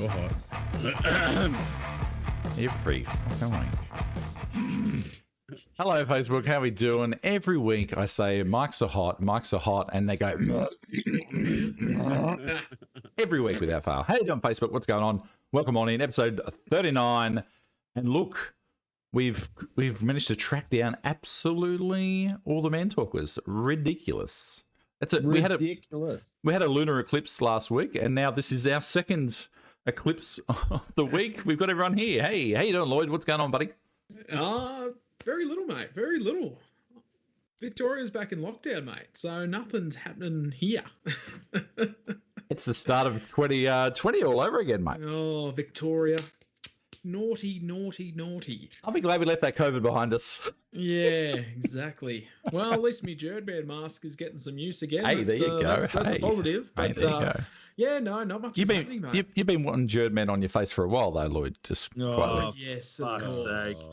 you're hot. Every fucking week. Hello, Facebook. How we doing? Every week I say mics are hot, and they go every week without fail. How you doing, Facebook? What's going on? Welcome on in episode 39. And look, we've managed to track down absolutely all the man talkers. Ridiculous. Ridiculous. We had a lunar eclipse last week, and now this is our second eclipse of the week. We've got everyone here. Hey, how you doing, Lloyd? What's going on, buddy? Very little, mate. Very little. Victoria's back in lockdown, mate. So nothing's happening here. It's the start of 2020 all over again, mate. Oh, Victoria. Naughty, naughty, naughty. I'll be glad we left that COVID behind us. Yeah, exactly. Well, at least my Jerdman mask is getting some use again. Hey, there you go. That's a positive. Hey, But, there you go. yeah, no, not much is happening, mate. You've been wanting Jerdman on your face for a while, though, Lloyd. Just quietly. Yes, of course.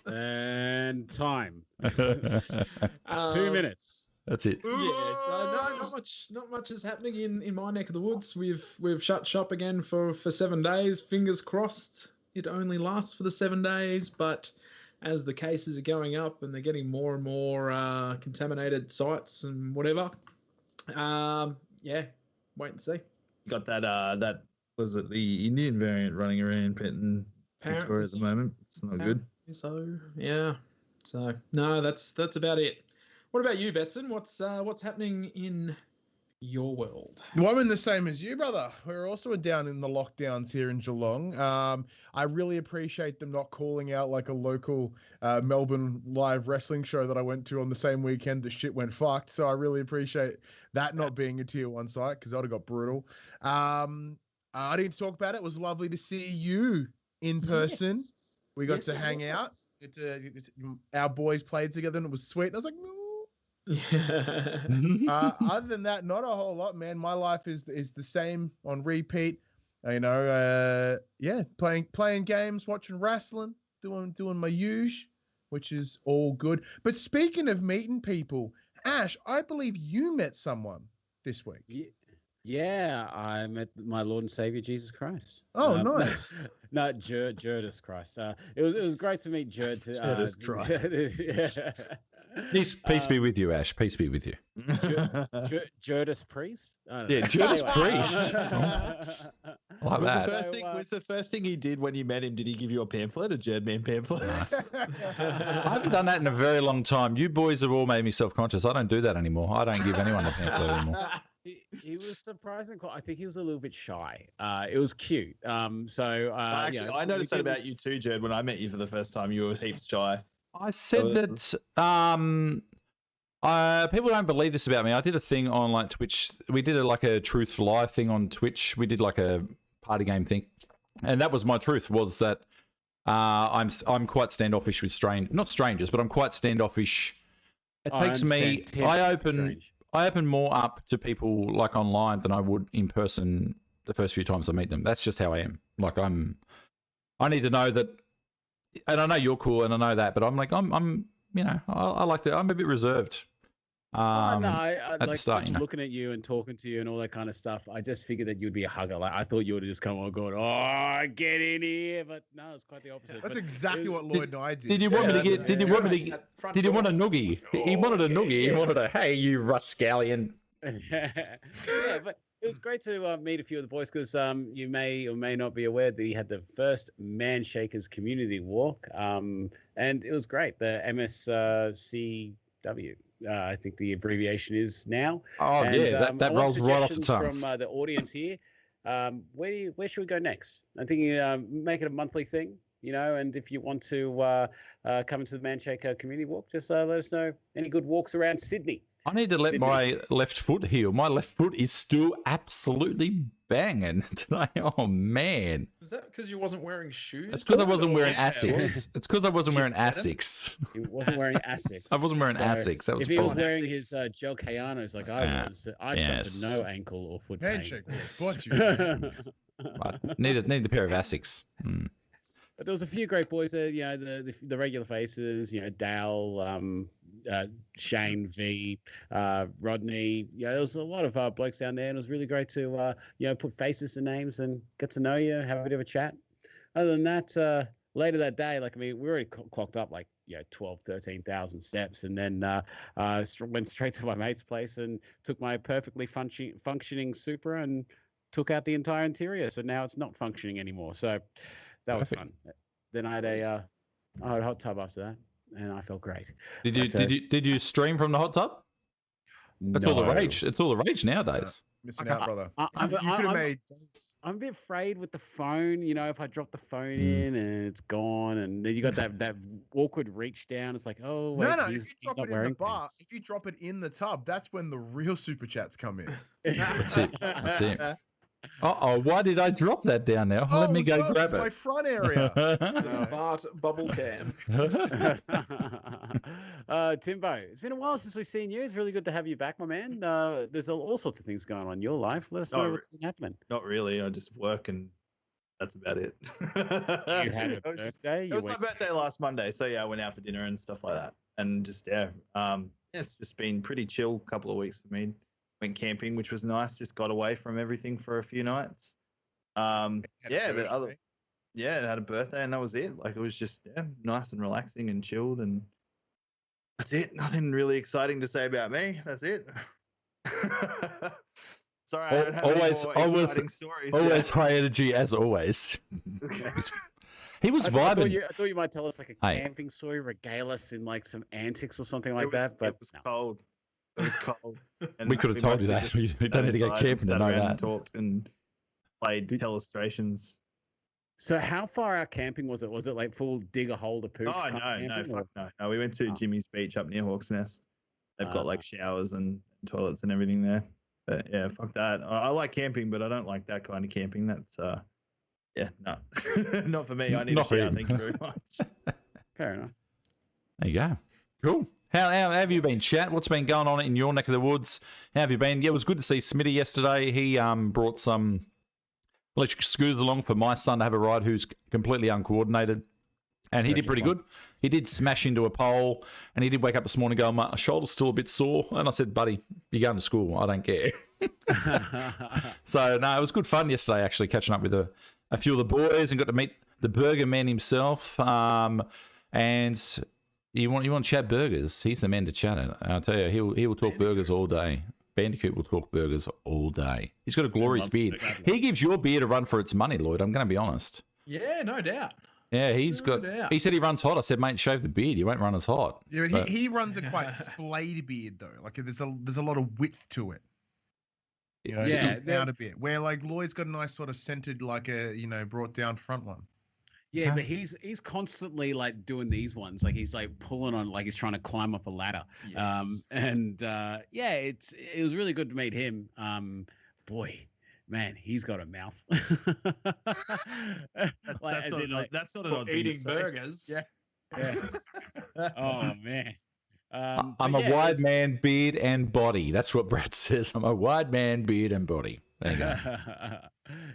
And time. 2 minutes. That's it. Yeah, so no, not much is happening in my neck of the woods. We've shut shop again for 7 days. Fingers crossed it only lasts for the 7 days, but as the cases are going up and they're getting more and more contaminated sites and whatever, yeah, wait and see. Got that was it the Indian variant running around Penton Victoria at the moment. It's not good. So yeah. So no, that's about it. What about you, Betson? What's happening in your world? Well, I'm in the same as you, brother. We're also down in the lockdowns here in Geelong. I really appreciate them not calling out like a local Melbourne live wrestling show that I went to on the same weekend that shit went fucked. So I really appreciate that not being a tier 1 site because that would have got brutal. I didn't talk about it. It was lovely to see you in person. Yes. We got to hang out. Our boys played together and it was sweet. And I was like, no. Other than that, not a whole lot, man. My life is the same on repeat. You know, playing games, watching wrestling, doing my usual, which is all good. But speaking of meeting people, Ash, I believe you met someone this week. Yeah, I met my Lord and Savior Jesus Christ. Oh, nice. No, Jerdus Christ. It was great to meet Jerd. Jerdus Christ. Yeah. Peace be with you, Ash. Peace be with you. Jerdus Priest? Yeah, Jerdus Priest. Like that. Was the first thing he did when you met him, did he give you a pamphlet, a Jerdman pamphlet? I haven't done that in a very long time. You boys have all made me self-conscious. I don't do that anymore. I don't give anyone a pamphlet anymore. He was surprising. I think he was a little bit shy. It was cute. Actually, I noticed that about you too, Jerd. When I met you for the first time, you were heaps shy. I said that people don't believe this about me. I did a thing on like Twitch. We did a truth lie thing on Twitch. We did like a party game thing, and that was my truth. Was that I'm quite standoffish with not strangers, but I'm quite standoffish. It takes me. I open more up to people like online than I would in person the first few times I meet them. That's just how I am. Like I need to know that. And I know you're cool, and I know that, but I'm I like to. I'm a bit reserved. I at like the start, just looking at you and talking to you and all that kind of stuff. I just figured that you'd be a hugger. Like I thought you would have just come on going, "Oh, get in here," but no, it's quite the opposite. That's exactly what Lloyd and I did. Did you want me to get? Did you want me to? Did you want a noogie? He wanted a noogie. He wanted a hey, you rascallion. Yeah, but it was great to meet a few of the boys because you may or may not be aware that he had the first Man Shakers community walk, and it was great. The MSCW, I think the abbreviation is now. Oh, and, yeah, that rolls right off the tongue. From the audience here, where should we go next? I'm thinking make it a monthly thing, and if you want to come into the Man Shaker community walk, just let us know any good walks around Sydney. I need to let my left foot heal. My left foot is still absolutely banging today. Oh, man. Is that because you wasn't wearing shoes? It's because I wasn't wearing Asics. It's because I wasn't wearing Asics. He wasn't wearing Asics. I wasn't wearing Asics. That was if he was problem. wearing his Gel Kayanos like I was, I suffered no ankle or foot pain. Handshake. Bought you. Need the pair of Asics. But there was a few great boys there, the regular faces, Dale, Shane V, Rodney. Yeah, there was a lot of blokes down there, and it was really great to put faces to names and get to know you, have a bit of a chat. Other than that, later that day, we already clocked up 12, 13,000 steps, and then went straight to my mate's place and took my perfectly functioning Supra and took out the entire interior. So now it's not functioning anymore. So that was fun. Then I had a hot tub after that, and I felt great. Did you stream from the hot tub? That's all the rage. It's all the rage nowadays. Missing out, brother. I'm a bit afraid with the phone. If I drop the phone in and it's gone, and then you got that awkward reach down. It's like, oh wait, no. If you drop it in the bar, if you drop it in the tub, that's when the real super chats come in. That's it. Why did I drop that down now? Let me go grab it. My front area. Fart bubble cam. Timbo, it's been a while since we've seen you. It's really good to have you back, my man. There's all sorts of things going on in your life. Let us know what's been happening. Not really. I just work and that's about it. You had a birthday? It was my birthday last Monday. So yeah, I went out for dinner and stuff like that. And just, it's just been pretty chill couple of weeks for me. Went camping, which was nice. Just got away from everything for a few nights. It had a birthday, and that was it. It was just nice and relaxing and chilled, and that's it. Nothing really exciting to say about me. That's it. Sorry, I don't have any more exciting stories. Always high energy as always. Okay. He was vibing. I thought you might tell us a camping story, regale us in some antics or something like that. But it was cold. It was cold. And we could have told you that. You don't need to get camping to know that. And talked and played illustrations. So how far out camping was it? Was it full dig a hole to poop? Oh, no. We went to Jimmy's Beach up near Hawks Nest. They've got showers and toilets and everything there. But yeah, fuck that. I like camping, but I don't like that kind of camping. That's, no. Not for me. I need a shower. Thank you very much. Fair enough. There you go. Cool. How have you been, chat? What's been going on in your neck of the woods? How have you been? Yeah, it was good to see Smitty yesterday. He brought some electric scooters along for my son to have a ride, who's completely uncoordinated. And he did pretty good. He did smash into a pole, and he did wake up this morning going, my shoulder's still a bit sore. And I said, buddy, you're going to school. I don't care. So, no, it was good fun yesterday, actually, catching up with a few of the boys and got to meet the burger man himself. And you want to chat burgers? He's the man to chat it. I'll tell you, he will talk burgers all day. Bandicoot will talk burgers all day. He's got a glorious beard. He gives your beard a run for its money, Lloyd. I'm going to be honest. Yeah, no doubt. Yeah, he said he runs hot. I said, mate, shave the beard. You won't run as hot. Yeah, but he runs a quite splayed beard though. There's a lot of width to it. It down a bit. Where Lloyd's got a nice sort of centered, brought down front one. Yeah, but he's constantly doing these ones. He's pulling on, he's trying to climb up a ladder. Yes. It was really good to meet him. Boy, man, he's got a mouth. That's not an eating burgers. Yeah. Oh man. I'm a wide man, beard and body. That's what Brad says. I'm a wide man, beard and body. There you go.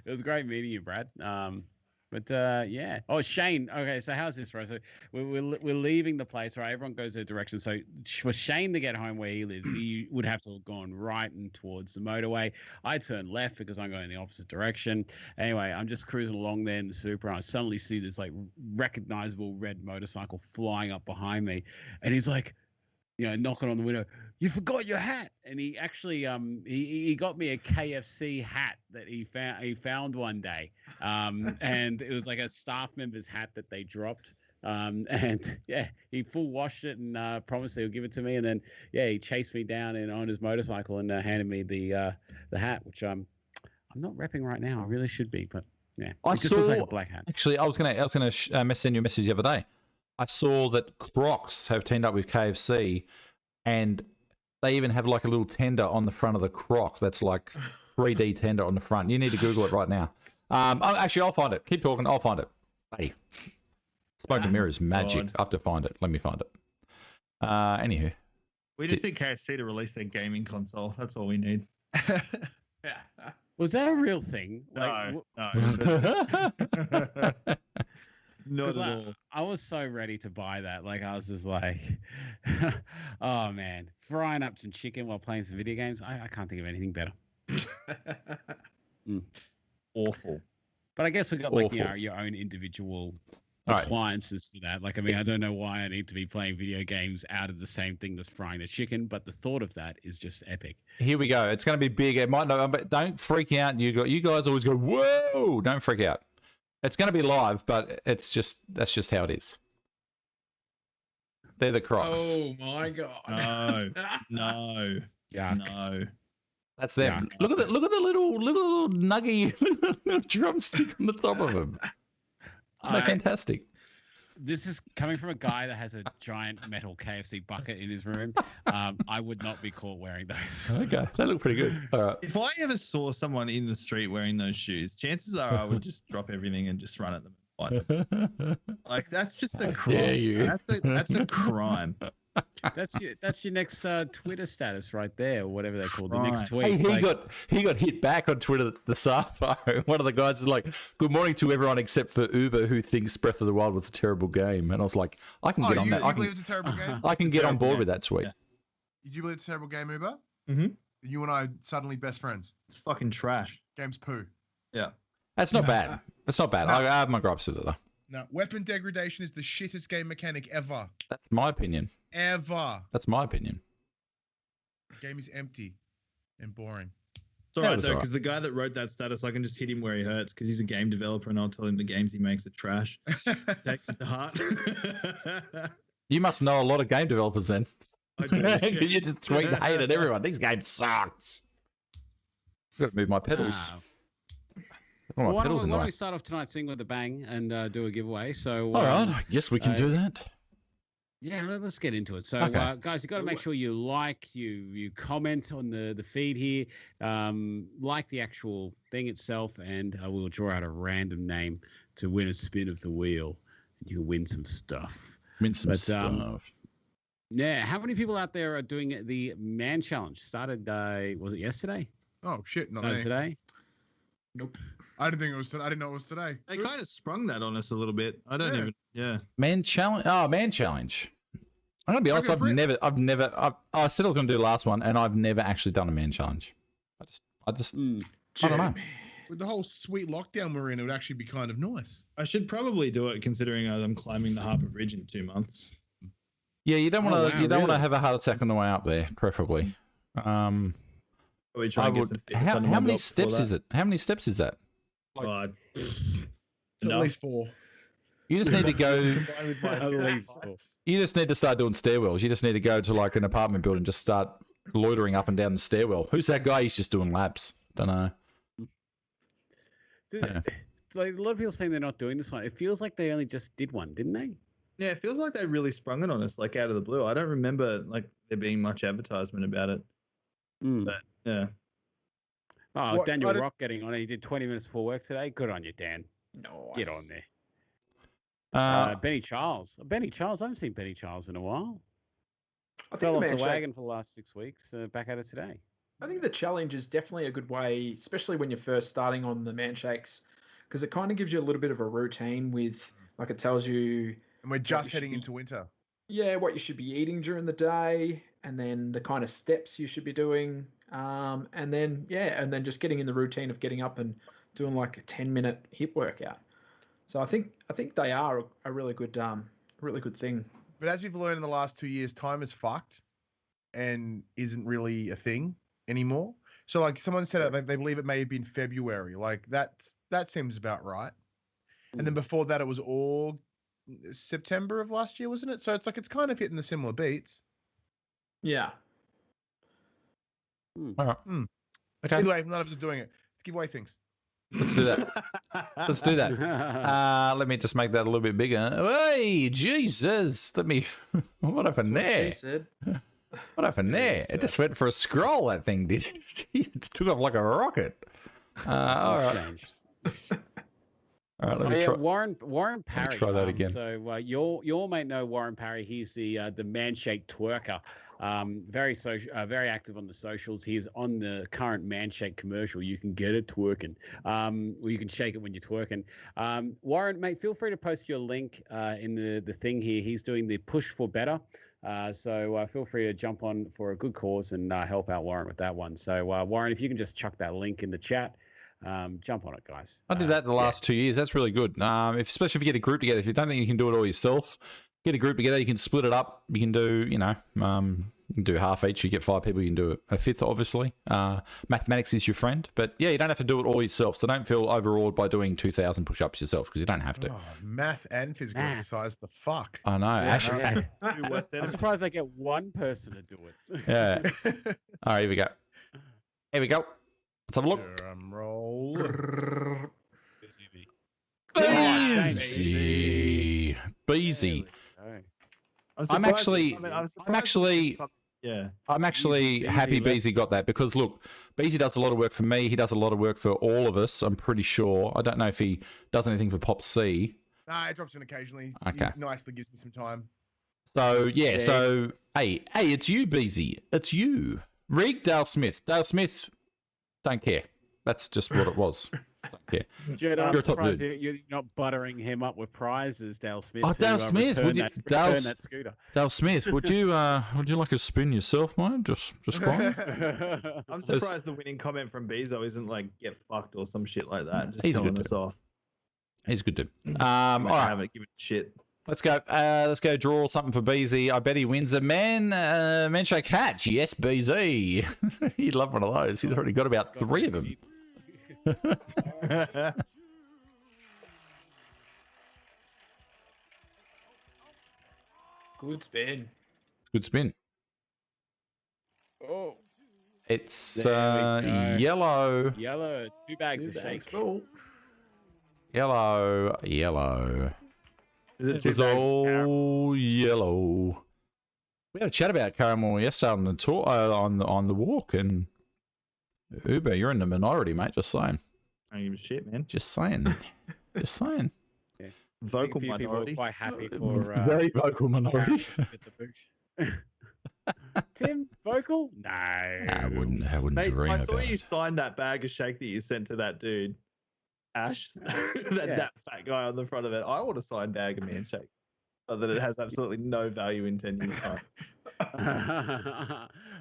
It was great meeting you, Brad. Oh, Shane. Okay, so how's this, right? So we're leaving the place, right? Everyone goes their direction. So for Shane to get home where he lives, he would have to have gone right and towards the motorway. I turned left because I'm going the opposite direction. Anyway, I'm just cruising along there in the Supra, and I suddenly see this recognizable red motorcycle flying up behind me, and he's knocking on the window. You forgot your hat. And he actually he got me a KFC hat that he found one day, and it was a staff member's hat that they dropped, and he full washed it and promised he'll give it to me, and then he chased me down and on his motorcycle and handed me the hat, which I'm not repping right now. I really should be, but it just looks like a black hat. Actually, I was gonna send you a message the other day. I saw that Crocs have teamed up with KFC, and they even have a little tender on the front of the Croc that's 3D tender on the front. You need to Google it right now. Actually, I'll find it. Keep talking. I'll find it. Hey, smoke and mirrors magic. I have to find it. Let me find it. Anywho, we just need KFC to release their gaming console. That's all we need. Was that a real thing? No. Not at all. I was so ready to buy that. Like I was just like, oh man, frying up some chicken while playing some video games. I can't think of anything better. Awful. But I guess we got like your own individual appliances for that. Like, I mean, I don't know why I need to be playing video games out of the same thing that's frying the chicken, but the thought of that is just epic. Here we go. It's going to be big. It might not, but don't freak out. You guys always go, whoa! Don't freak out. It's going to be live, but that's just how it is. They're the Crocs. Oh my god! No. No. That's them. Yeah. Look at the little nuggy little drumstick on the top of them. They're fantastic. This is coming from a guy that has a giant metal KFC bucket in his room. I would not be caught wearing those. Okay, they look pretty good. All right. If I ever saw someone in the street wearing those shoes, chances are I would just drop everything and just run at them. Like that's just a crime. Dare you? That's a crime. That's your next Twitter status right there, or whatever they call the next tweet. Hey, he got hit back on Twitter this afternoon. One of the guys is like, "Good morning to everyone except for Uber, who thinks Breath of the Wild was a terrible game." And I was like, "I can get on that. You believe it's a terrible game? I can get on board with that tweet." Yeah. Did you believe it's a terrible game, Uber? Mm-hmm. You and I suddenly best friends. It's fucking trash. Game's poo. Yeah. That's not bad. That's not bad. No. I have my gripes with it though. No, weapon degradation is the shittest game mechanic ever. That's my opinion. Ever. That's my opinion. The game is empty and boring. It's all right though, because the guy that wrote that status, I can just hit him where he hurts because he's a game developer, and I'll tell him the games he makes are trash. Takes it to heart. You must know a lot of game developers then. I do. You just tweet and hate at everyone. These games sucks. I've got to move my pedals. Well, why don't we start off tonight's thing with a bang and do a giveaway? So, all right, I guess we can do that. Yeah, let's get into it. So, okay. Guys, you've got to make sure you like, you comment on the feed here, like the actual thing itself, and we'll draw out a random name to win a spin of the wheel. You can win some stuff. Stuff. Yeah, how many people out there are doing the Man Challenge? Started, was it yesterday? Oh, shit, not Started me. Today? Nope. I didn't think it was today. I didn't know it was today. They kind of sprung that on us a little bit. I don't even. Yeah. Man Challenge. Oh, Man Challenge. I'm gonna be honest. I said I was gonna do the last one, and I've never actually done a Man Challenge. I don't know. With the whole sweet lockdown we're in, it would actually be kind of nice. I should probably do it, considering I'm climbing the Harbour Bridge in 2 months. Yeah, you don't want to. You don't want to have a heart attack on the way up there, preferably. How many steps is it? How many steps is that? God. At least 4. You just need to go. You just need to start doing stairwells. You just need to go to like an apartment building and just start loitering up and down the stairwell. Who's that guy? He's just doing laps. Don't know. Like, a lot of people saying they're not doing this one. It feels like they only just did one, didn't they? Yeah, it feels like they really sprung it on us, like out of the blue. I don't remember like there being much advertisement about it. But yeah. Oh, Daniel Rock getting on it. He did 20 minutes before work today. Good on you, Dan. Nice. Get on there. Benny Charles. I haven't seen Benny Charles in a while. I think fell off the wagon for the last 6 weeks. Back at it today. I think the challenge is definitely a good way, especially when you're first starting on the man shakes, because it kind of gives you a little bit of a routine with, like, it tells you. And we're just heading into winter. Yeah, what you should be eating during the day, and then the kind of steps you should be doing, and then just getting in the routine of getting up and doing like a 10-minute HIIT workout. So I think they are a really good thing. But as we've learned in the last 2 years, time is fucked, and isn't really a thing anymore. So like someone said, they believe it may have been February. Like that seems about right. And then before that, it was all September of last year, wasn't it? So it's like it's kind of hitting the similar beats. Yeah. All right. Okay. Anyway, none of us are doing it. Let's give away things. Let's do that. Let me just make that a little bit bigger. Hey, Jesus! What happened there? What happened there? It just went for a scroll. That thing did. It took off like a rocket. All right. All right, let me try. Warren Parry. Try that again. So you all may know Warren Parry. He's the man shake twerker. Very social, very active on the socials. He is on the current Manshake commercial. You can get it twerking, or you can shake it when you're twerking. Warren, mate, feel free to post your link in the thing here. He's doing the Push for Better. So feel free to jump on for a good cause and help out Warren with that one. So Warren, if you can just chuck that link in the chat, jump on it, guys. I did that the last 2 years. That's really good. Especially if you get a group together. If you don't think you can do it all yourself, get a group together. You can split it up. You can do, you can do half each. You get 5 people. You can do a fifth, obviously. Mathematics is your friend. But yeah, you don't have to do it all yourself. So don't feel overawed by doing 2,000 push-ups yourself because you don't have to. Oh, math and physical exercise, the fuck. I know. Yeah. I'm surprised I get one person to do it. Yeah. All right, here we go. Here we go. Let's have a look. Drum roll. Beezy. Beezy. I'm actually happy Beezy got that because look, Beezy does a lot of work for me. He does a lot of work for all of us. I'm pretty sure. I don't know if he does anything for Pop C. Nah, it drops in occasionally. Okay. He nicely gives me some time. So yeah. So hey, it's you, Beezy. It's you. Rig Dale Smith. Dale Smith. Don't care. That's just what it was. Don't care. Jed, I'm surprised you're not buttering him up with prizes, Dale Smith. Oh, Dale Smith, would you? Return that scooter. Dale Smith, would you like a spin yourself, mate? Just fine. I'm surprised the winning comment from Bezo isn't like "get fucked" or some shit like that. Just He's telling good us off. He's good dude. All right, haven't given a shit. let's go. Let's go draw something for BZ. I bet he wins a Manshake hatch. Yes, BZ. He'd love one of those. He's already got about 3 of them. Good spin. Good spin. Oh, It's There we go. yellow. yellow. 2 bags of shake. Cool. Yellow. Is it It was all yellow. We had a chat about caramel yesterday on the tour, on the walk, and Uber, you're in the minority, mate. Just saying. I don't give a shit, man. Just saying. Just saying. Vocal A few people minority. are quite happy for Very vocal minority. to get the boosh. Tim, vocal? No. I wouldn't Mate, dream I saw about you it. sign that bag of shake that you sent to that dude, Ash. that fat guy on the front of it. I want a signed bag of man shake. So that it has absolutely no value in 10 years' time.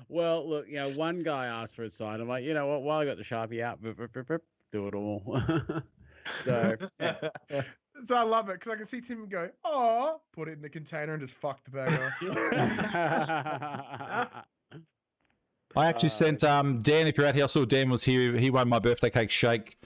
Well, look, one guy asked for a sign. I'm like, you know what? While I got the Sharpie out, do it all. So, So I love it because I can see Tim go, oh, put it in the container and just fuck the bag off. I actually sent Dan, if you're out here, I saw Dan was here. He won my birthday cake shake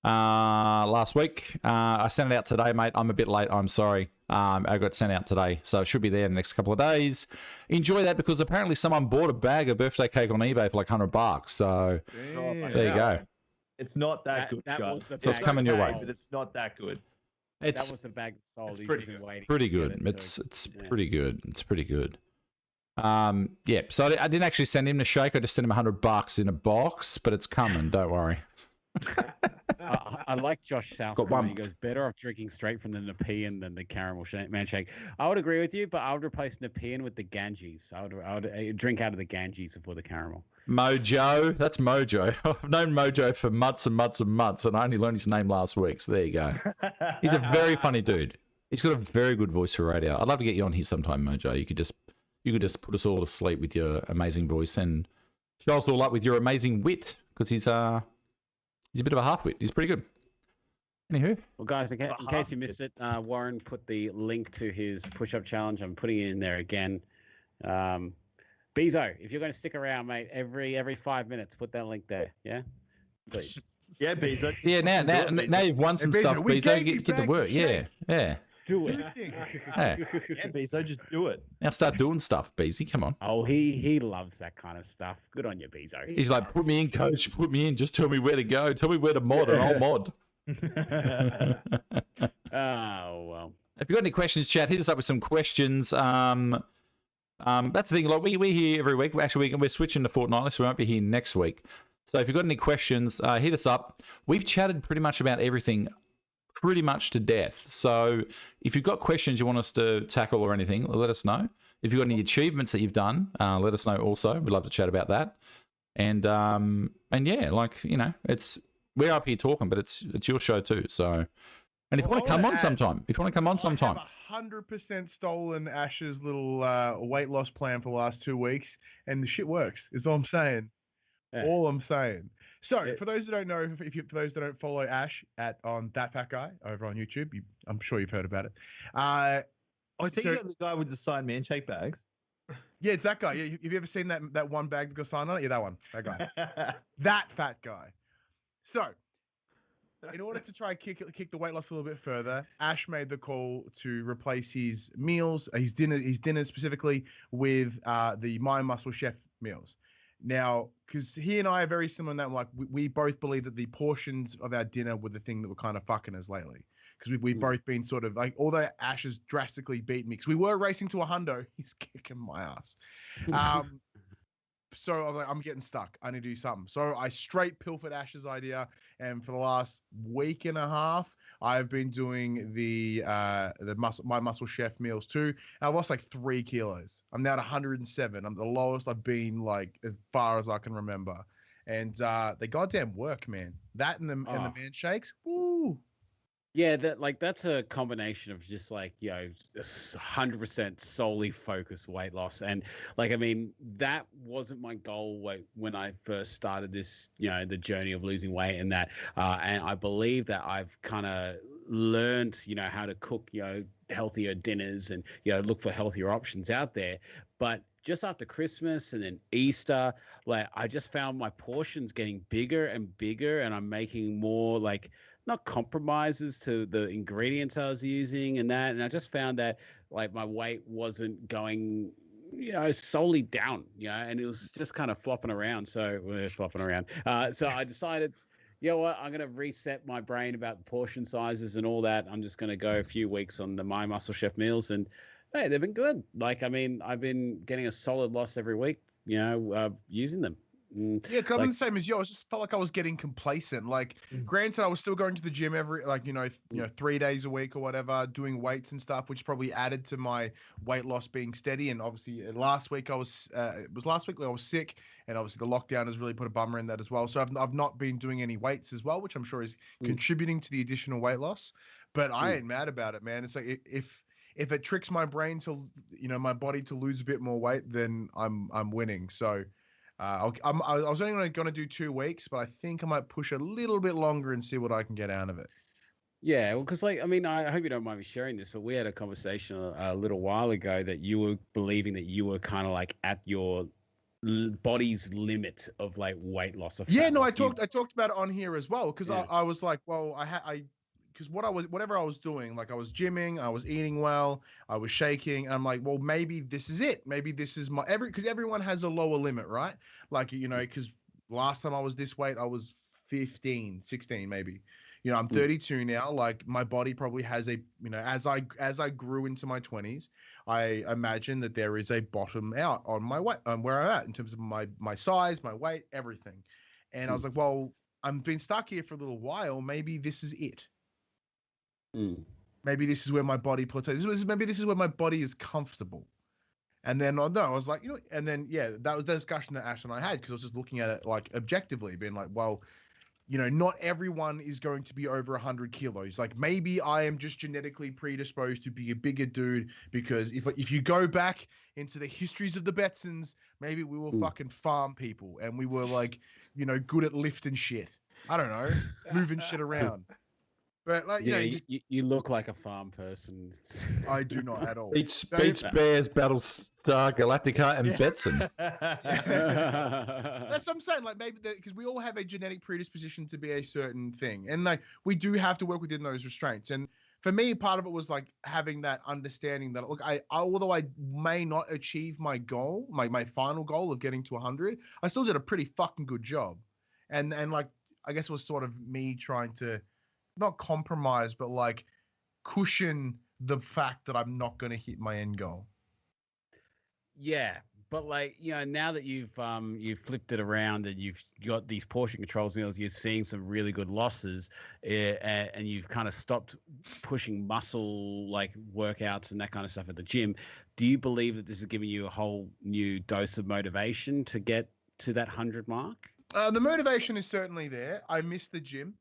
last week. I sent it out today, mate. I'm a bit late. I'm sorry. I got sent out today, so it should be there in the next couple of days. Enjoy that because apparently someone bought a bag of birthday cake on eBay for like $100. So there you go. It's not that good, that guys. was the So it's bag coming your that way. sold. But it's not that good. That It's was the bag that sold. It's He's pretty just been waiting pretty to get good. it, It's yeah. pretty good. It's pretty good. Yeah. So I didn't actually send him the shake. I just sent him $100 in a box, but it's coming. Don't worry. I like Josh South. Got one. He goes, better off drinking straight from the Nepean than the caramel Manshake. I would agree with you, but I would replace Nepean with the Ganges. I would drink out of the Ganges before the caramel. Mojo. That's Mojo. I've known Mojo for months and months and months, and I only learned his name last week. So there you go. He's a very funny dude. He's got a very good voice for radio. I'd love to get you on here sometime, Mojo. You could just put us all to sleep with your amazing voice and show us all up with your amazing wit because he's a bit of a half-wit. He's pretty good. Anywho. Well, guys, in case you missed it, Warren put the link to his push-up challenge. I'm putting it in there again. Bezo, if you're going to stick around, mate, every 5 minutes, put that link there. Yeah, please. Yeah, Bezo. Yeah, now you've won some Bezo, stuff, we Bezo. gave you Get to bags work. of Yeah, shake. yeah. Do it. Yeah. Yeah, Bezo, just do it. Now start doing stuff, Beezy. Come on. Oh, he loves that kind of stuff. Good on you, Bezo. He's like, put me in, coach. Put me in. Just tell me where to go. Tell me where to mod, and I'll mod. Oh well. If you've got any questions, chat, hit us up with some questions. That's the thing. Like we're here every week. Actually, we're switching to fortnightly, so we won't be here next week. So if you've got any questions, hit us up. We've chatted pretty much about everything, pretty much to death. So if you've got questions you want us to tackle or anything, let us know. if you've got any achievements that you've done, let us know also. We'd love to chat about that. And yeah, like, you know, we're up here talking, but it's your show too. So, and if you want to come on sometime, I have 100% stolen Ash's little weight loss plan for the last 2 weeks, and the shit works. Is all I'm saying. Yeah. All I'm saying. So, for those who don't know, for those that don't follow Ash on That Fat Guy over on YouTube, I'm sure you've heard about it. I think you got the guy with the signed man shake bags. Yeah, it's that guy. Yeah, have you ever seen that one bag that got signed on it? Yeah, that one. That guy. That fat guy. So, in order to try and kick the weight loss a little bit further, Ash made the call to replace his meals, his dinner specifically, with the My Muscle Chef meals. Now, because he and I are very similar in that, like we both believe that the portions of our dinner were the thing that were kind of fucking us lately. Because we've both been sort of like, although Ash has drastically beat me, because we were racing to a hundo, he's kicking my ass. So I was like, I'm getting stuck. I need to do something. So I straight pilfered Ash's idea, and for the last week and a half, I've been doing the My Muscle Chef meals too. And I've lost like 3 kilos. I'm now at 107. I'm the lowest I've been like as far as I can remember. And they goddamn work, man. That and the man shakes. Woo. Yeah, that's a combination of just like, you know, 100% solely focused weight loss. And like, I mean, that wasn't my goal when I first started this, you know, the journey of losing weight and that. And I believe that I've kind of learned, you know, how to cook, you know, healthier dinners and, you know, look for healthier options out there. But just after Christmas and then Easter, like I just found my portions getting bigger and bigger, and I'm making more like, not compromises to the ingredients I was using and that. And I just found that like my weight wasn't going, you know, solely down, you know, and it was just kind of flopping around. So I decided, you know what, I'm going to reset my brain about the portion sizes and all that. I'm just going to go a few weeks on the My Muscle Chef meals, and hey, they've been good. Like, I mean, I've been getting a solid loss every week, you know, using them. Yeah, because I'm the same as you. I just felt like I was getting complacent. Like, granted, I was still going to the gym every, like, you know, 3 days a week or whatever, doing weights and stuff, which probably added to my weight loss being steady. And obviously, last week I was, it was last week I was sick, and obviously the lockdown has really put a bummer in that as well. So I've not been doing any weights as well, which I'm sure is contributing to the additional weight loss. But I ain't mad about it, man. It's like if it tricks my brain to, you know, my body to lose a bit more weight, then I'm winning. So. I was only going to do 2 weeks, but I think I might push a little bit longer and see what I can get out of it. Yeah, well, because like, I mean, I hope you don't mind me sharing this, but we had a conversation a little while ago that you were believing that you were kind of like at your body's limit of like weight loss. Yeah, no, I talked about it on here as well, because I was like, well, because whatever I was doing, like I was gymming, I was eating well, I was shaking. I'm like, well, maybe this is it. Maybe this is because everyone has a lower limit, right? Like, you know, because last time I was this weight, I was 15, 16, maybe. You know, I'm 32 now. Like my body probably has a, you know, as I grew into my 20s, I imagine that there is a bottom out on my weight, where I'm at in terms of my size, my weight, everything. And I was like, well, I've been stuck here for a little while. Maybe this is it. Maybe this is where my body plateaus. Maybe this is where my body is comfortable. And then I was like, you know, and then that was the discussion that Ash and I had, because I was just looking at it like objectively, being like, well, you know, not everyone is going to be over 100 kilos. Like maybe I am just genetically predisposed to be a bigger dude, because if you go back into the histories of the Betsons, maybe we were fucking farm people and we were like, you know, good at lifting shit. I don't know, moving shit around. But like, you look like a farm person. I do not at all. Beats Bears, Battlestar Galactica, and Betson. That's what I'm saying. Like maybe because we all have a genetic predisposition to be a certain thing, and like we do have to work within those restraints. And for me, part of it was like having that understanding that look, although I may not achieve my goal, my final goal of getting to 100, I still did a pretty fucking good job. And like I guess it was sort of me trying to not compromise, but like cushion the fact that I'm not going to hit my end goal. Yeah, But like, now that you've flipped it around and you've got these portion controls meals, you're seeing some really good losses, and you've kind of stopped pushing muscle like workouts and that kind of stuff at the gym. Do you believe that this is giving you a whole new dose of motivation to get to that 100 mark? The motivation is certainly there. I miss the gym.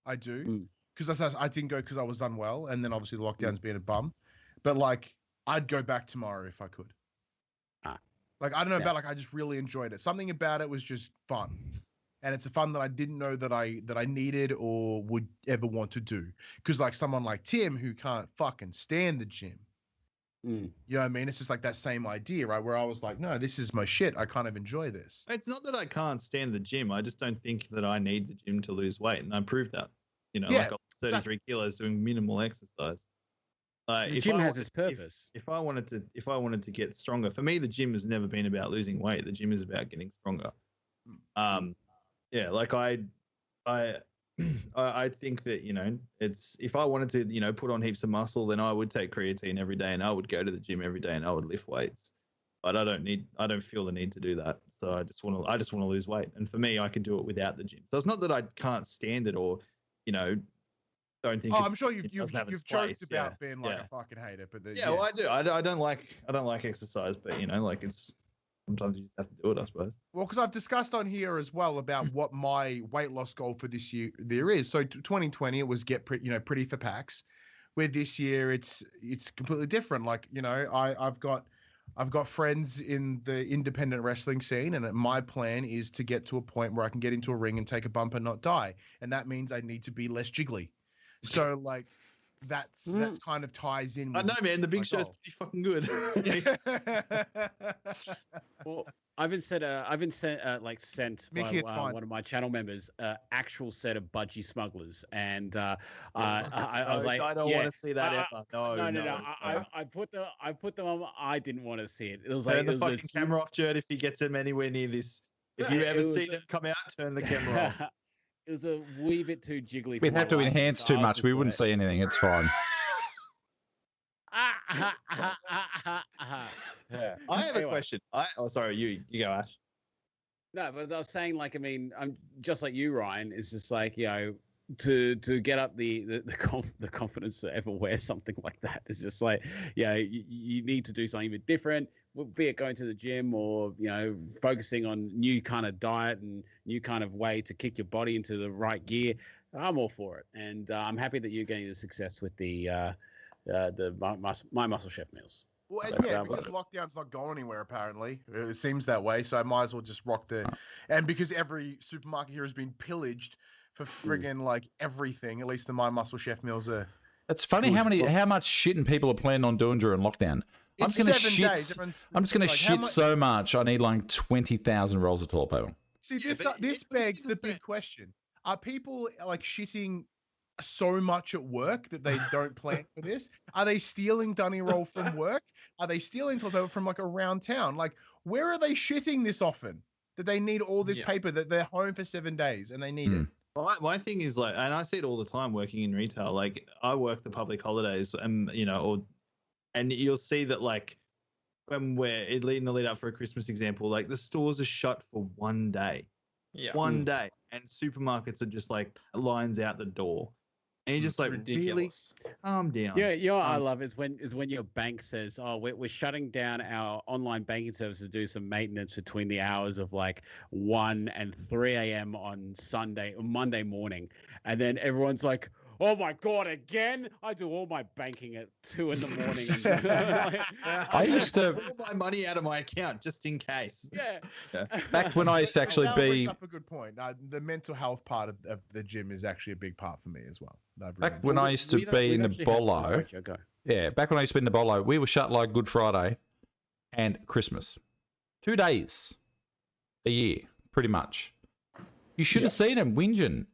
I do. Because I didn't go because I was unwell, and then obviously the lockdown's been a bum. But like, I'd go back tomorrow if I could. Like, I don't know about, like, I just really enjoyed it. Something about it was just fun. And it's a fun that I didn't know that I needed or would ever want to do. Because like someone like Tim who can't fucking stand the gym. You know what I mean? It's just like that same idea, right? Where I was like, no, this is my shit. I kind of enjoy this. It's not that I can't stand the gym. I just don't think that I need the gym to lose weight. And I proved that. Like I was 33 kilos doing minimal exercise. The gym has its purpose. If I wanted to get stronger, for me, the gym has never been about losing weight. The gym is about getting stronger. Like I think that, it's, if I wanted to, put on heaps of muscle, then I would take creatine every day and I would go to the gym every day and I would lift weights. But I don't feel the need to do that. So I just want to lose weight. And for me, I can do it without the gym. So it's not that I can't stand it or, don't think. Oh, I'm sure you've joked about being like a fucking hater, but well, I do. I don't like exercise, but like it's sometimes you just have to do it, I suppose. Well, because I've discussed on here as well about what my weight loss goal for this year there is. So 2020 it was get pretty for packs, where this year it's completely different. Like I've got friends in the independent wrestling scene, and my plan is to get to a point where I can get into a ring and take a bump and not die, and that means I need to be less jiggly. So like that's kind of ties in. I know, man. The Big Show's pretty fucking good. Well, I've been sent Mickey, by one of my channel members actual set of budgie smugglers, and I was like, I don't want to see that ever. No. I put them on. I didn't want to see it. It was turn like the fucking camera off, Jerd, if he gets them anywhere near this. If you ever see them come out, turn the camera off. It was a wee bit too jiggly. We'd have to enhance too much. We wouldn't see anything. It's fine. I have a question. Sorry, you go, Ash. No, but as I was saying, like, I mean, I'm just like you, Ryan. It's just like, to get up the confidence to ever wear something like that. It's just like, you need to do something a bit different, be it going to the gym or, focusing on new kind of diet and new kind of way to kick your body into the right gear. I'm all for it. And I'm happy that you're getting the success with the My Muscle Chef meals. Well, because lockdown's not going anywhere, apparently. It seems that way. So I might as well just rock and because every supermarket here has been pillaged for friggin' like everything, at least the My Muscle Chef meals are. It's funny how much shitting people are planning on doing during lockdown. I'm just gonna shit so much. I need like 20,000 rolls of toilet paper. See, this begs the big question: are people like shitting so much at work that they don't plan for this? Are they stealing Dunny roll from work? Are they stealing toilet paper from like around town? Like, where are they shitting this often that they need all this paper, that they're home for 7 days and they need it? My thing is like, and I see it all the time working in retail. Like, I work the public holidays, and and you'll see that like when we're in the lead up for a Christmas example, like the stores are shut for 1 day, one day, and supermarkets are just like lines out the door. And you're just like, ridiculous. Really? Calm down. Yeah, what I love is when your bank says, "Oh, we're shutting down our online banking services to do some maintenance between the hours of like 1 and 3 a.m. on Sunday or Monday morning," and then everyone's like, "Oh my God, again? I do all my banking at 2 in the morning." I used to pull my money out of my account just in case. Yeah. Back when I used to actually brings up a good point. The mental health part of the gym is actually a big part for me as well. Back when I used to be in the Bolo, back when I used to be in the Bolo, we were shut like Good Friday and Christmas. 2 days a year, pretty much. You should have seen them whinging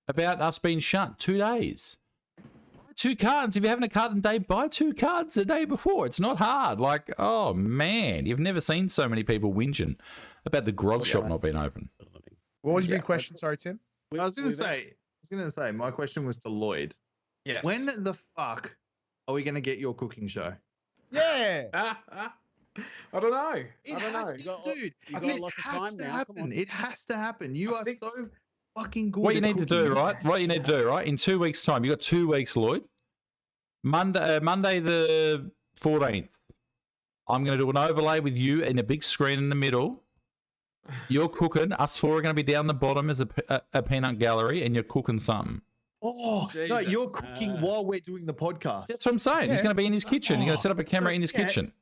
about us being shut 2 days. Buy 2 cartons. If you're having a carton day, buy 2 cartons a day before. It's not hard. Like, oh man, you've never seen so many people whinging about the grog shop not being open. What was your big question? Sorry, Tim. I was going to say, my question was to Lloyd. Yes. When the fuck are we going to get your cooking show? Yeah. I don't know. It I don't has know. to, dude. You got It lots of has time to now. Come on. happen. It has to happen. You I are think- so fucking good. What you at need to cooking. do, right? What you need to do, right? In 2 weeks' time, you got 2 weeks, Lloyd. Monday the 14th. I'm going to do an overlay with you and a big screen in the middle. You're cooking. Us four are going to be down the bottom as a peanut gallery, and you're cooking something. Oh no, Jesus. you're cooking while we're doing the podcast. That's what I'm saying. He's Yeah. going to be in his kitchen. You're going Oh, to set up a camera in his yeah. kitchen.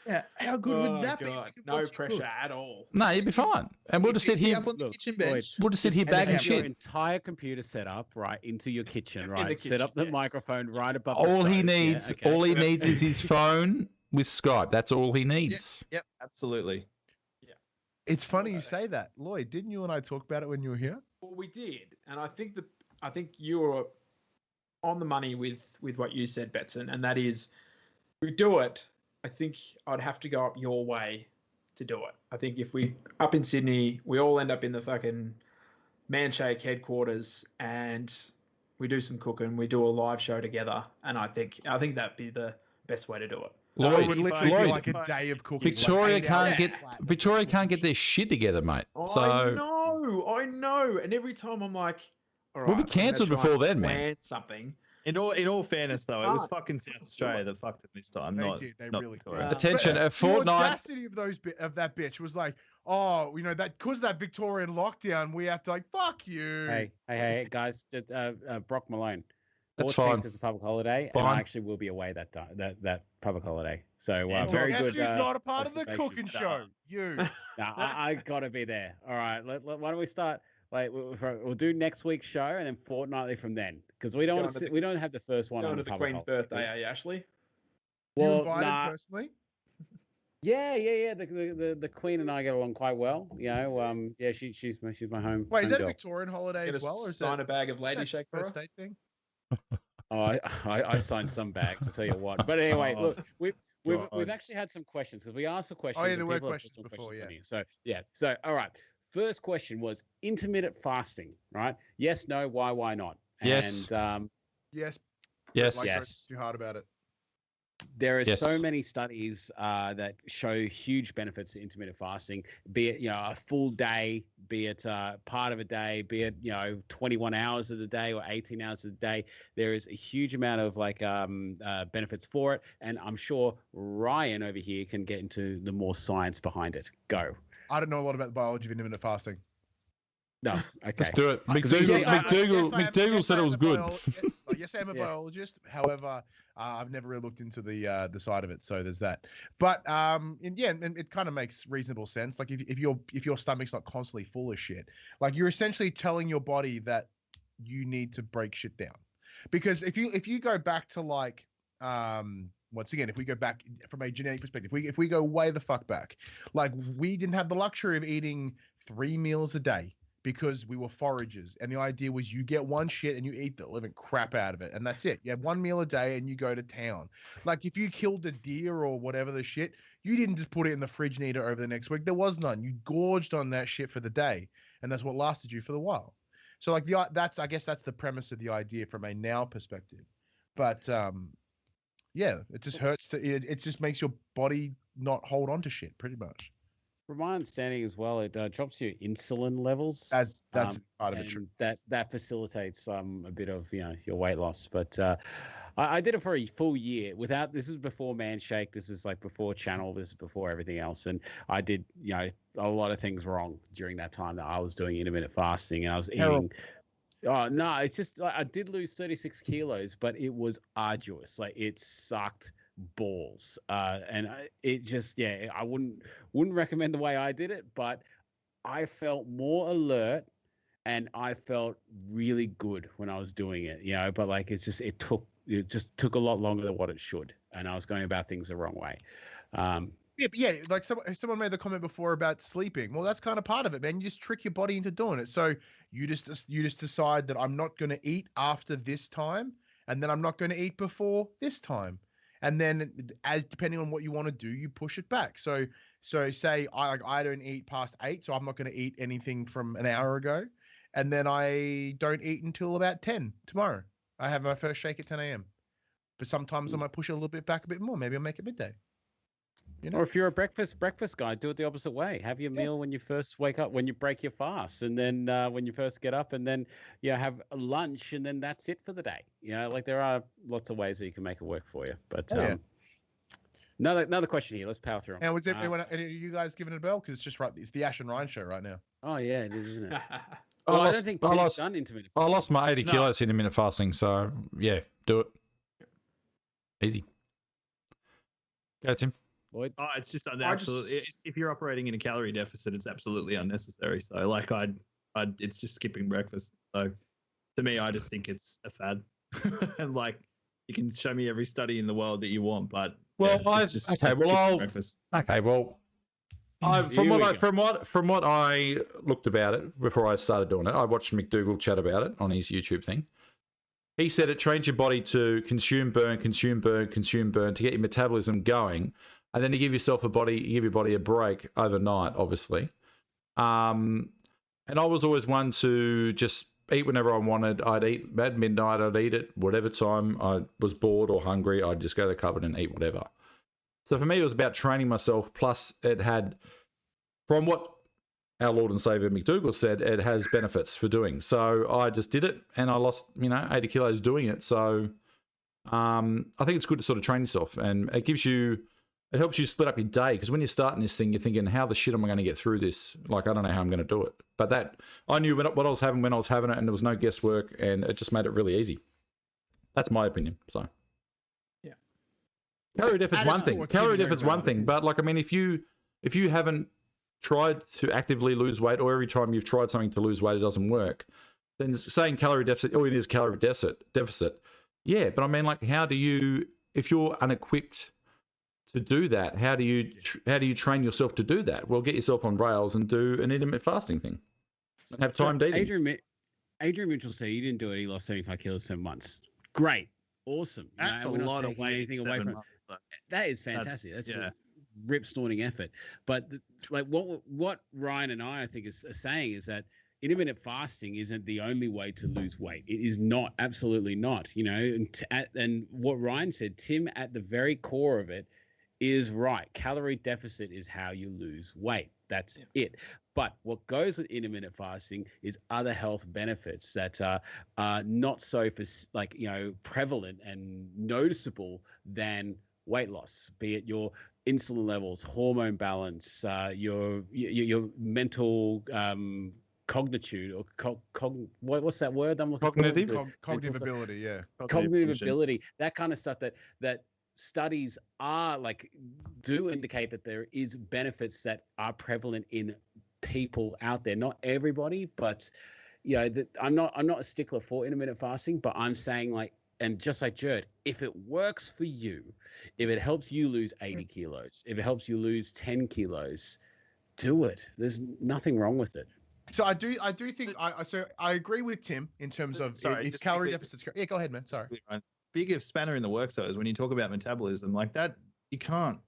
Yeah, how good would that be? God, We could no watch you pressure cook. at all. No, you'd be fine. And we'll just sit here. up on the Look, kitchen Lloyd, bench. We'll just sit here And then bagging have your shit. entire computer set up right into your kitchen, In right? the Set up the kitchen, yes. microphone right above. All the he stove. Yeah, needs, okay. all he needs is his phone with Skype. That's all he needs. Yep, absolutely. It's funny you say that, Lloyd. Didn't you and I talk about it when you were here? Well, we did, and I think you were on the money with what you said, Betson, and that is, if we do it, I think I'd have to go up your way to do it. I think if we up in Sydney, we all end up in the fucking Manshake headquarters, and we do some cooking, we do a live show together, and I think that'd be the best way to do it. It Lloyd, would literally Lloyd, be like a day of cooking. Victoria like 8 can't hours get flat. Victoria can't get their shit together, mate. So I know, and every time I'm like, all right, We'll be I'm gonna cancelled try before and then, man. plan something. In all fairness, though, it was hard. fucking South Australia that fucked it this time. They not, did. They not really Victoria. did. attention, But a the fortnight. audacity of that bitch was like, oh, you know, that because that Victorian lockdown, we have to like, fuck you. Hey, guys! Brock Malone. That's 14th fine. is a public holiday, Fine. and I actually will be away that public holiday. So Yeah, very Guess good. who's not a part of the observation. cooking show? You. Now I gotta be there. All right, why don't we start? Like we'll do next week's show and then fortnightly from then, because we don't Going to the- we don't have the first one Going on to the the public Queen's holiday. birthday, are you, Ashley? You Well, invited nah, personally? yeah. The Queen and I get along quite well. You know, yeah, she's my home. Wait, is home that a girl. Victorian holiday Get as a well? Or is sign that, a bag of Lady that Shake for her? first date thing? Oh, I signed some bags. I tell you what. But anyway, Oh, look, we've God. actually had some questions because we asked for questions. yeah, and there were people have put questions some before, on here. So yeah. So all right. First question was intermittent fasting. Right? Yes, no, why not? Yes. And Yes. Yes. Like, Yes. don't be too hard about it. there are so Yes. many studies that show huge benefits to intermittent fasting, be it a full day, be it part of a day, be it 21 hours of the day or 18 hours of the day. There is a huge amount of benefits for it, and I'm sure Ryan over here can get into the more science behind it. Go. I don't know a lot about the biology of intermittent fasting. No, okay. Let's do it. Because McDougall said it was good. Yes, I am a Yeah. biologist. However, I've never really looked into the side of it, so there's that. But and it kind of makes reasonable sense. Like if your stomach's not constantly full of shit, like you're essentially telling your body that you need to break shit down. Because if you go back to once again, if we go back from a genetic perspective, if we go way the fuck back, like we didn't have the luxury of eating 3 meals a day because we were foragers. And the idea was you get one shit and you eat the living crap out of it. And that's it. You have 1 meal a day and you go to town. Like if you killed a deer or whatever the shit, you didn't just put it in the fridge and eat it over the next week. There was none. You gorged on that shit for the day. And that's what lasted you for the while. So like I guess that's the premise of the idea from a now perspective. But yeah, it just hurts it just makes your body not hold on to shit pretty much. From my understanding as well, it drops your insulin levels. That's part of it. And that facilitates a bit of your weight loss. But I did it for a full year without. This is before Manshake. This is like before Channel. This is before everything else. And I did a lot of things wrong during that time that I was doing intermittent fasting and I was eating. Oh no, it's just I did lose 36 kilos, but it was arduous. Like it sucked balls, and it just I wouldn't recommend the way I did it, but I felt more alert and I felt really good when I was doing it. But like it just took a lot longer than what it should, and I was going about things the wrong way. Yeah, like someone made the comment before about sleeping. Well, that's kind of part of it, man. You just trick your body into doing it. So you just decide that I'm not going to eat after this time, and then I'm not going to eat before this time, and then as depending on what you want to do, you push it back. So say I don't eat past 8, so I'm not going to eat anything from an hour ago, and then I don't eat until about 10 tomorrow. I have my first shake at 10 a.m. But sometimes I might push it a little bit back a bit more. Maybe I'll make it midday. You know? Or if you're a breakfast guy, do it the opposite way. Have your meal when you first wake up, when you break your fast, and then when you first get up, and then have a lunch, and then that's it for the day. Like there are lots of ways that you can make it work for you. But another question here. Let's power through 'em. And was everyone? Are you guys giving it a bell? Because it's just right. It's the Ash and Ryan show right now. Oh yeah, it is, isn't it? I Well, I lost- don't think I Tim's lost- done intermittent I fasting. lost my 80 No. kilos intermittent fasting, so yeah, do it. Easy. Go, Tim. Boyd? Oh, it's just I absolutely. just- If you're operating in a calorie deficit, it's absolutely unnecessary. So, like, it's just skipping breakfast. So, to me, I just think it's a fad. And like, you can show me every study in the world that you want, but Well, it's just okay, well, skipping I'll- breakfast. Okay, well, from Here we what go. from what I looked about it before I started doing it, I watched McDougall chat about it on his YouTube thing. He said it trains your body to consume, burn to get your metabolism going, and then to give your body a break overnight, obviously. And I was always one to just eat whenever I wanted. I'd eat at midnight. I'd eat it whatever time I was bored or hungry. I'd just go to the cupboard and eat whatever. So for me, it was about training myself. Plus, it had, from what our Lord and Savior McDougall said, it has benefits for doing. So I just did it, and I lost 80 kilos doing it. So I think it's good to sort of train yourself, and it helps you split up your day, because when you're starting this thing, you're thinking, how the shit am I going to get through this? Like, I don't know how I'm going to do it. But that, I knew what I was having when I was having it, and there was no guesswork, and it just made it really easy. That's my opinion. So Yeah. calorie deficit's That is one thing. what Calorie Tim's deficit's very one right. thing. But like, I mean, if you haven't tried to actively lose weight, or every time you've tried something to lose weight, it doesn't work, then saying calorie deficit, it is calorie deficit. Yeah, but I mean, like, how do you, if you're unequipped to do that, how do you train yourself to do that? Well, get yourself on rails and do an intermittent fasting thing. And have time to eat. Adrian Mitchell said he didn't do it. He lost 75 kilos in 7 months. Great. Awesome. That's a we're not lot of taking weight. anything in away 7 from it. months, though. That is fantastic. That's yeah. a rip snorting effort. But what Ryan and I think are saying is that intermittent fasting isn't the only way to lose weight. It is not, absolutely not. And what Ryan said, Tim, at the very core of it, is right. Calorie deficit is how you lose weight. That's it. But what goes with intermittent fasting is other health benefits that are not so prevalent and noticeable than weight loss, be it your insulin levels, hormone balance, your mental cognitude, or what's that word I'm looking Cognitive? for? Cognitive ability, yeah. Cognitive function. ability, that kind of stuff that studies are do indicate that there is benefits that are prevalent in people out there. Not everybody, but I'm not a stickler for intermittent fasting, but I'm saying, and just like Jared, if it works for you, if it helps you lose 80 kilos, if it helps you lose 10 kilos, do it. There's nothing wrong with it. So I do think I agree with Tim in terms of Sorry, if just calorie quickly- deficits. Yeah, go ahead, man. Sorry. Big spanner in the works though is when you talk about metabolism like that, you can't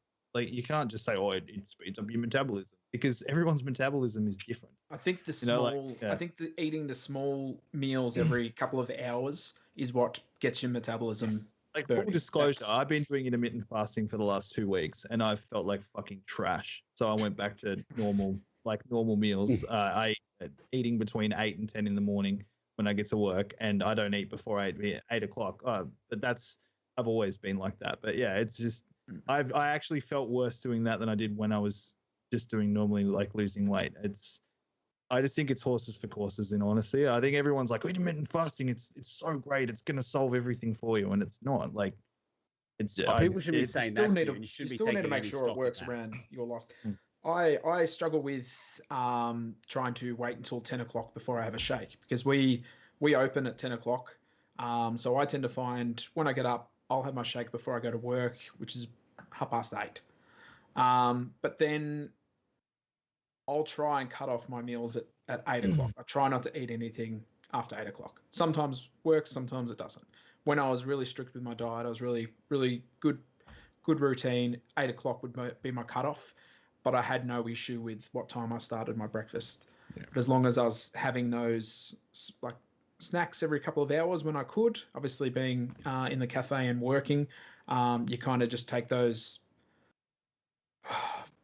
just say, oh, it speeds up your metabolism, because everyone's metabolism is different. I think I think eating the small meals every couple of hours is what gets your metabolism. Like, burning. full disclosure, That's- I've been doing intermittent fasting for the last 2 weeks, and I've felt like fucking trash. So I went back to normal meals. I eating between 8 and 10 in the morning when I get to work, and I don't eat before 8 o'clock. But I've always been like that. But yeah, it's just I actually felt worse doing that than I did when I was just doing normally, like losing weight. I just think it's horses for courses, in honesty. I think everyone's like, intermittent fasting, it's so great, it's gonna solve everything for you, and it's not. Like, it's People should be you saying still that need to to, you, and you should you be still taking need to make any sure stock it in works that. around your loss. Mm. I struggle with trying to wait until 10 o'clock before I have a shake, because we open at 10 o'clock. So I tend to find when I get up, I'll have my shake before I go to work, which is 8:30. But then I'll try and cut off my meals at 8 o'clock. I try not to eat anything after 8 o'clock. Sometimes works, sometimes it doesn't. When I was really strict with my diet, I was really, really good routine. 8 o'clock would be my cutoff, but I had no issue with what time I started my breakfast. Yeah. But as long as I was having those snacks every couple of hours when I could, obviously being in the cafe and working, you kind of just take those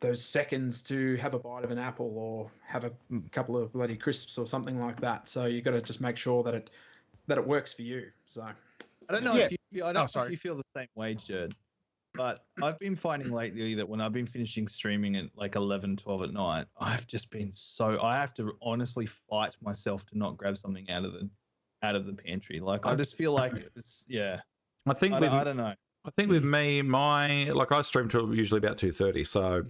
those seconds to have a bite of an apple or have a couple of bloody crisps or something like that. So you got to just make sure that it works for you. So I don't know Yeah. if you, I don't know if you feel the same way, Jared, but I've been finding lately that when I've been finishing streaming at like 11, 12 at night, I've just been I have to honestly fight myself to not grab something out of the pantry. Like I just feel like it's I think I don't know. I think with me, I stream till usually about 2:30, so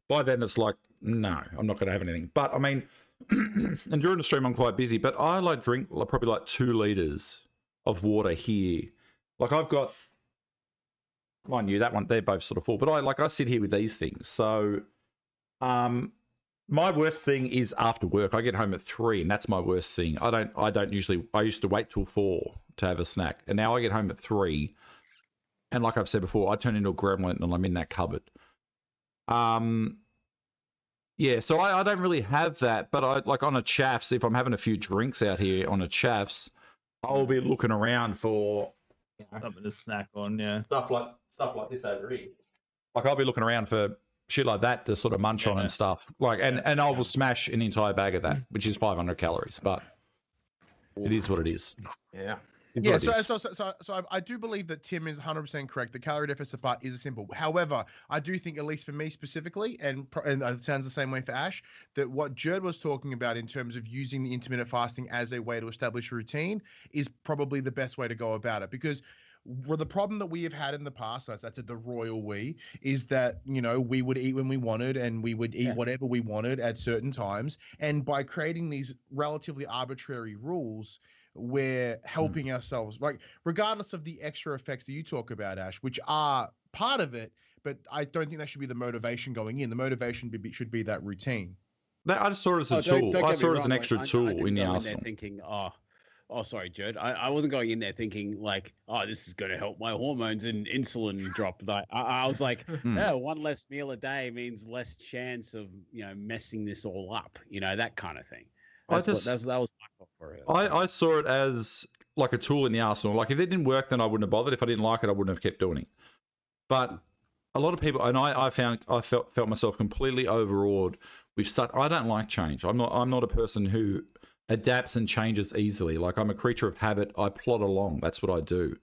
by then it's like, no, I'm not going to have anything. But I mean, and during the stream I'm quite busy, but I drink probably 2 liters of water here. Like I've got, mind you, that one, they're both sort of full, but I sit here with these things. So, my worst thing is after work. I get home at 3, and that's my worst thing. I don't usually. I used to wait till 4 to have a snack, and now I get home at 3. And like I've said before, I turn into a gremlin and I'm in that cupboard. Yeah, so I don't really have that, but I like on a chaffs, if I'm having a few drinks out here on a chaffs, I'll be looking around for Something to snack on, yeah. stuff like this over here. Like I'll be looking around for shit like that to sort of munch on and stuff. Like and I will smash an entire bag of that, which is 500 calories, but it is what it is. yeah. Yeah, so I do believe that Tim is 100% correct. The calorie deficit part is simple. However, I do think, at least for me specifically, and it sounds the same way for Ash, that what Jared was talking about in terms of using the intermittent fasting as a way to establish a routine is probably the best way to go about it. Because the problem that we have had in the past, that's the royal we, is that, we would eat when we wanted and we would eat whatever we wanted at certain times. And by creating these relatively arbitrary rules, we're helping ourselves, like regardless of the extra effects that you talk about, Ash, which are part of it, but I don't think that should be the motivation going in. The motivation should be that routine. I just saw it as a tool. I saw it as an extra tool in the arsenal. Thinking, oh, sorry, Jared. I wasn't going in there thinking like, oh, this is going to help my hormones and insulin drop. Like, I was like, one less meal a day means less chance of messing this all up. That kind of thing. That was my thought for it. I saw it as like a tool in the arsenal. Like if it didn't work, then I wouldn't have bothered. If I didn't like it, I wouldn't have kept doing it. But a lot of people, and I felt myself completely overawed with such. I don't like change. I'm not a person who adapts and changes easily. Like I'm a creature of habit. I plod along. That's what I do.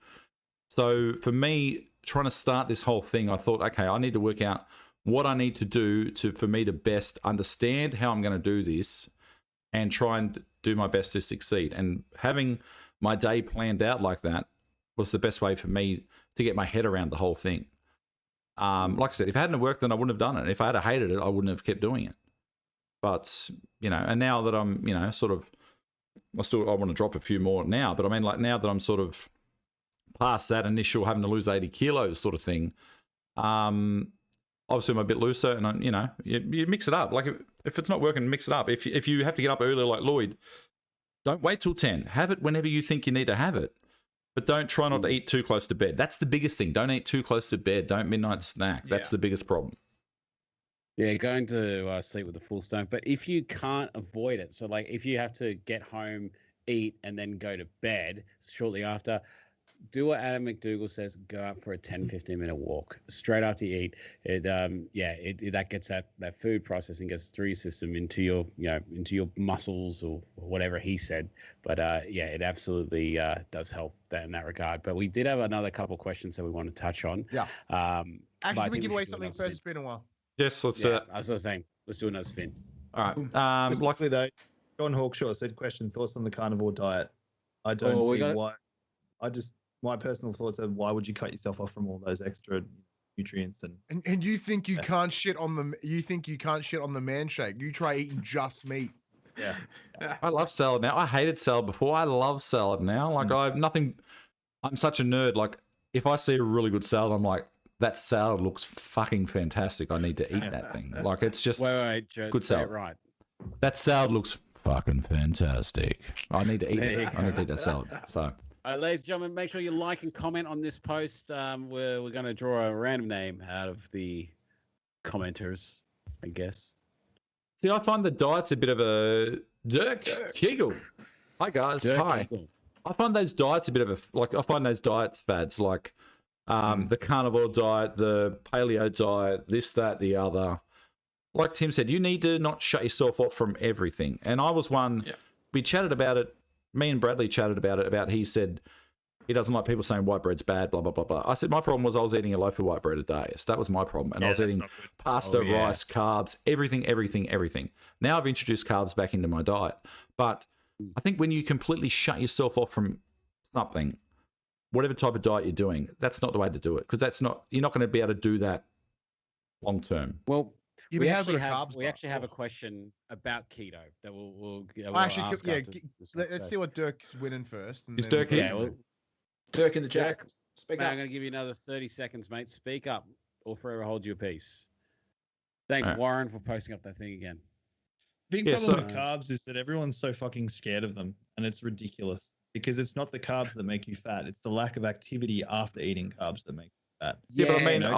So for me, trying to start this whole thing, I thought, okay, I need to work out what I need to do for me to best understand how I'm going to do this and try and do my best to succeed. And having my day planned out like that was the best way for me to get my head around the whole thing. Like I said, if it hadn't worked, then I wouldn't have done it. If I had hated it, I wouldn't have kept doing it. But, and now that I'm, sort of, I want to drop a few more now, but I mean, like now that I'm sort of past that initial having to lose 80 kilos sort of thing, obviously I'm a bit looser and you mix it up. Like if it's not working, mix it up. If you have to get up earlier like Lloyd, don't wait till 10. Have it whenever you think you need to have it. But don't try not to eat too close to bed. That's the biggest thing. Don't eat too close to bed. Don't midnight snack. That's the biggest problem. Yeah, going to sleep with a full stomach. But if you can't avoid it, so like if you have to get home, eat, and then go to bed shortly after, do what Adam McDougall says, go out for a 10-15 minute walk straight after you eat. That gets that food processing gets through your system into your muscles or whatever he said. But it absolutely does help in that regard. But we did have another couple of questions that we want to touch on. Yeah. Actually, can we give away something first? It's been a while. Yes, let's do that. I was saying, let's do another spin. All right. Luckily though, John Hawkshaw said, question, thoughts on the carnivore diet. I don't see why. My personal thoughts are, why would you cut yourself off from all those extra nutrients and you think you can't shit on the man shake? You try eating just meat. Yeah. I love salad now. I hated salad before. I love salad now. Like I'm such a nerd. Like if I see a really good salad, I'm like, that salad looks fucking fantastic. I need to eat that thing. Like it's just Joe, good salad. Right. That salad looks fucking fantastic. I need to eat it. I need to eat that salad. So. Ladies and gentlemen, make sure you like and comment on this post. We're going to draw a random name out of the commenters, I guess. See, I find the diet's a bit of a Dirk Kegel. Hi guys. Hi. Kegel. I find those diets a bit of I find those diets fads like The carnivore diet, the paleo diet, this, that, the other. Like Tim said, you need to not shut yourself off from everything. And I was one, we chatted about it, me and Bradley chatted about it, he said he doesn't like people saying white bread's bad, blah, blah, blah, blah. I said my problem was I was eating a loaf of white bread a day. So that was my problem. And I was eating pasta, rice, carbs, everything. Now I've introduced carbs back into my diet. But I think when you completely shut yourself off from something, whatever type of diet you're doing, that's not the way to do it. Because you're not going to be able to do that long term. Well, Yeah, we but actually how have good are we carbs, actually though? have a question about keto that we'll Actually, ask yeah, after this one. let's see what Dirk's winning first. And Is then Dirk we in? Yeah, well, Dirk in the chat. Dirk, Speak mate, up. I'm going to give you another 30 seconds, mate. Speak up or forever hold your peace. Thanks, All right. Warren, for posting up that thing again. Big Yeah, problem so- with carbs is that everyone's so fucking scared of them, and it's ridiculous because it's not the carbs that make you fat; it's the lack of activity after eating carbs that make you fat. Yeah, but I mean, you know,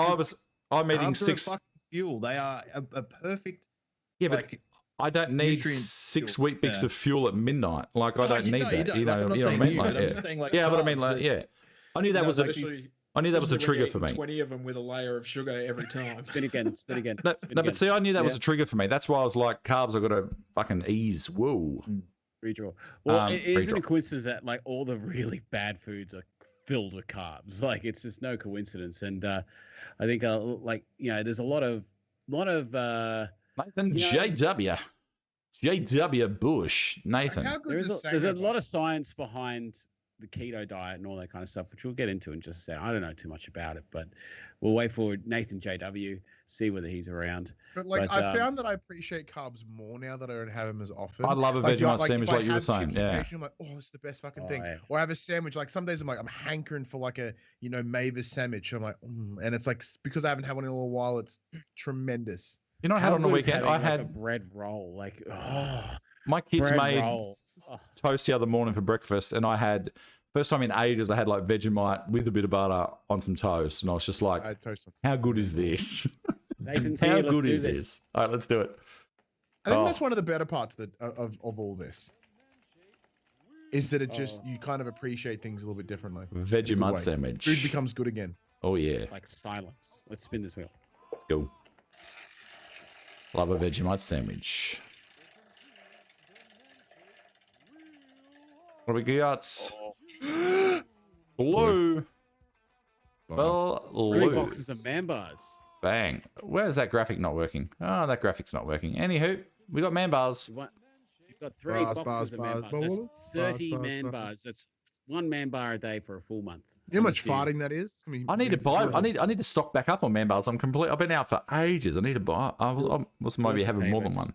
I'm eating Carbs are a 6. fucking fuel. They are a perfect. Yeah, but like, I don't need nutrient 6 fuel. wheat bix Yeah. of fuel at midnight. Like, I No, don't you need don't, you that. don't. You That's know, what I'm you know what I saying mean? you, Like, but I'm yeah. just saying, like, Yeah, but I mean, carbs like, that- yeah. I knew that No, was a. Especially- I knew that was a especially when trigger you're for me. 20 of them with a layer of sugar every time. Spin again. Spin again. No, spin no, again. but see, I knew that was Yeah. a trigger for me. That's why I was like, carbs, I've got to fucking ease. Whoa. Redraw. Well, it isn't redraw. a coincidence that like all the really bad foods are filled with carbs. Like it's just no coincidence. And I think like there's a lot of Nathan, You know- JW Bush. Nathan. How good there's is a, there's a lot of science behind the keto diet and all that kind of stuff, which we'll get into in just a second. I don't know too much about it, but we'll wait for Nathan JW, see whether he's around. But like, But, I found that I appreciate carbs more now that I don't have them as often. I love a Like, Vegemite if sandwich I like you were have saying. chips Yeah. occasionally, I'm like, oh, it's the best fucking thing. Yeah. Or I have a sandwich. Like some days I'm like, I'm hankering for like a, Mavis sandwich. I'm like, and it's like because I haven't had one in a little while, it's tremendous. You know what I had on the good is weekend? having, I like, had a bread roll. Like, oh, my kids bread made roll. Oh. toast the other morning for breakfast, and I had first time in ages I had like Vegemite with a bit of butter on some toast, and I was just like, I had toast on. how good is this? Nathan's How here. Let's good do is this. this? All right, let's do it. I think Oh. that's one of the better parts of all this. Is that it just Oh. you kind of appreciate things a little bit differently. Vegemite way. sandwich. Food becomes good again. Oh yeah, Like silence. Let's spin this wheel. let's go. Love a Vegemite sandwich. What do we got? Blue. Well, 3 blue. boxes of man bars. Bang. Where's that graphic not working? Oh, that graphic's not working. Anywho, we got man bars. You've got 3 Bars, boxes of man bars, bars. That's bars, 30 bars, man bars. bars. That's 1 man bar a day for a full month. You know how much How much farting that is? I need to buy. I need to stock back up on man bars. I've been out for ages. I need to buy. I was maybe us a having more than favour. one.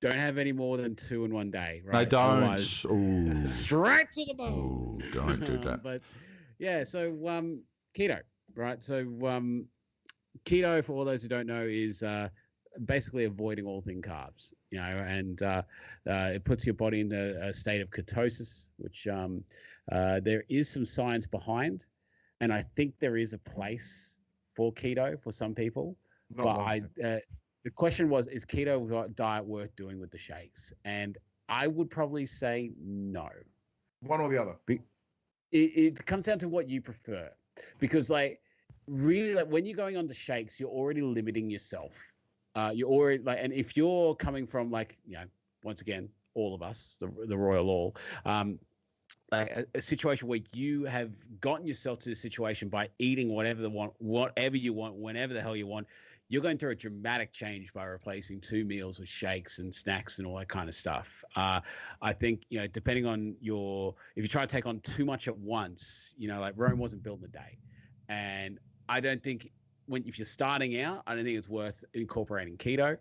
Don't have any more than 2 in one day, No, right? don't. Otherwise, Ooh. straight to the bone. Ooh, don't do that. But yeah, so keto, right? So keto, for all those who don't know, is basically avoiding all things carbs, and it puts your body in a state of ketosis, which there is some science behind, and I think there is a place for keto for some people. Not But long term. the question was, is keto diet worth doing with the shakes? And I would probably say no. One or the other. It comes down to what you prefer, because like really, like when you're going on the shakes, you're already limiting yourself. You're already like, and if you're coming from like, once again, all of us, the royal all, like a situation where you have gotten yourself to the situation by eating whatever you want, whenever the hell you want, you're going through a dramatic change by replacing 2 meals with shakes and snacks and all that kind of stuff. I think, depending on if you try to take on too much at once, like Rome wasn't built in a day. And I don't think if you're starting out, I don't think it's worth incorporating keto.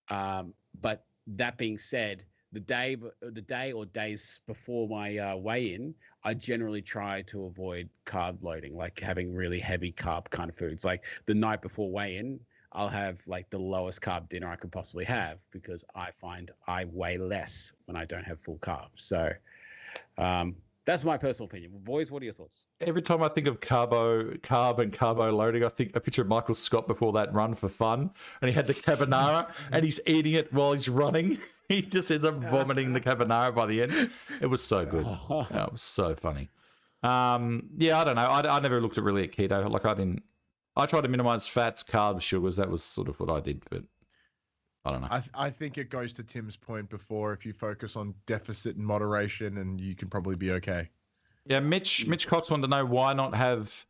But that being said, the day or days before my weigh-in, I generally try to avoid carb loading, like having really heavy carb kind of foods. Like the night before weigh-in, I'll have like the lowest carb dinner I could possibly have, because I find I weigh less when I don't have full carbs. So that's my personal opinion. Boys, what are your thoughts? Every time I think of carb and carbo loading, I picture Michael Scott before that run for fun, and he had the carbonara, and he's eating it while he's running. He just ends up vomiting the carbonara by the end. It was so good. It was so funny. Yeah, I don't know. I never looked at really at keto. Like I tried to minimize fats, carbs, sugars. That was sort of what I did, but I don't know. I think it goes to Tim's point before. If you focus on deficit and moderation, and you can probably be okay. Yeah, Mitch Cox wanted to know why not have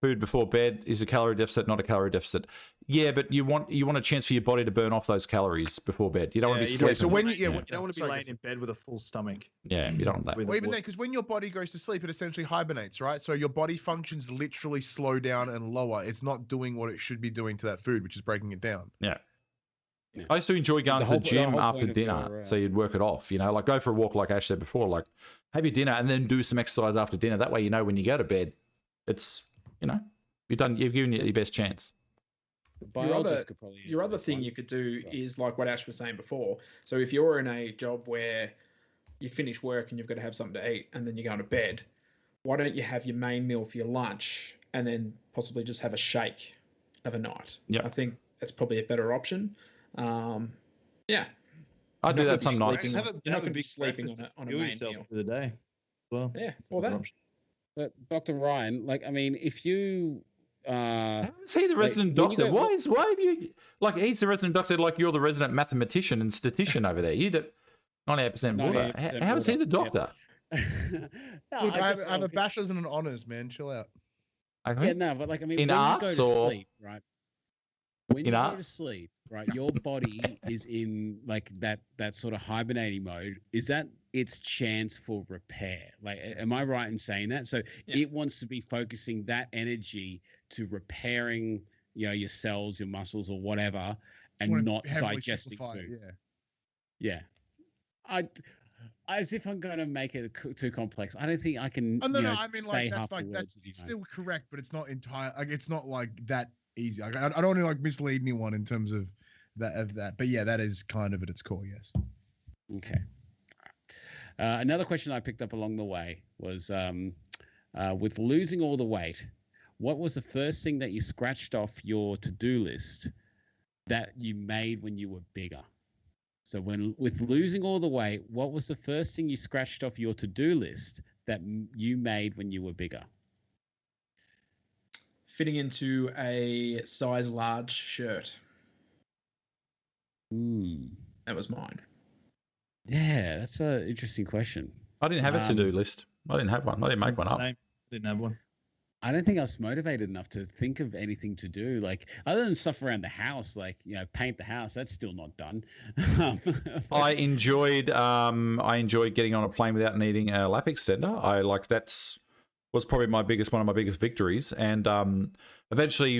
food before bed. Is a calorie deficit not a calorie deficit? Yeah, but you want a chance for your body to burn off those calories before bed. You don't want to be sleeping. So when you don't want to be laying in bed with a full stomach. Yeah, you don't want that. Well, even then, because when your body goes to sleep, it essentially hibernates, right? So your body functions literally slow down and lower. It's not doing what it should be doing to that food, which is breaking it down. Yeah. I used to enjoy going to the gym after point of dinner, so you'd work it off. Like go for a walk, like Ash said before. Like have your dinner and then do some exercise after dinner. That way, when you go to bed, it's you've given it your best chance. Your other thing you could do is like what Ash was saying before. So if you're in a job where you finish work and you've got to have something to eat and then you're going to bed, why don't you have your main meal for your lunch and then possibly just have a shake of a night? Yeah, I think that's probably a better option. Yeah, I do that some nights. You're not going to be sleeping on a main meal for the day. Well, yeah, or that. But Dr. Ryan, if you is he the resident doctor? Why have you he's the resident doctor? Like you're the resident mathematician and statistician over there. You do 98% water. How is he the doctor? Yeah. Look, I have a bachelor's and an honors, man. Chill out. Okay. Yeah, no, but in when arts you go to or sleep, right? When you go to sleep, right, your body is in that sort of hibernating mode. Is that its chance for repair? Am I right in saying that? So it wants to be focusing that energy to repairing, your cells, your muscles, or whatever, and not digesting food. Yeah. As if I'm going to make it too complex. I don't think I can. Say half the words. That's still correct, but it's not entire. It's not that easy. I don't want to mislead anyone in terms of that. But yeah, that is kind of at its core. Yes. Okay. Another question I picked up along the way was, with losing all the weight, what was the first thing that you scratched off your to-do list that you made when you were bigger? So with losing all the weight, what was the first thing you scratched off your to-do list that you made when you were bigger? Fitting into a size large shirt. That was mine. Yeah, that's an interesting question. I didn't have a to-do list. I didn't have one. I didn't make one up. Didn't have one. I don't think I was motivated enough to think of anything to do, other than stuff around the house, paint the house. That's still not done. I enjoyed getting on a plane without needing a lap extender. Was probably one of my biggest victories. And eventually,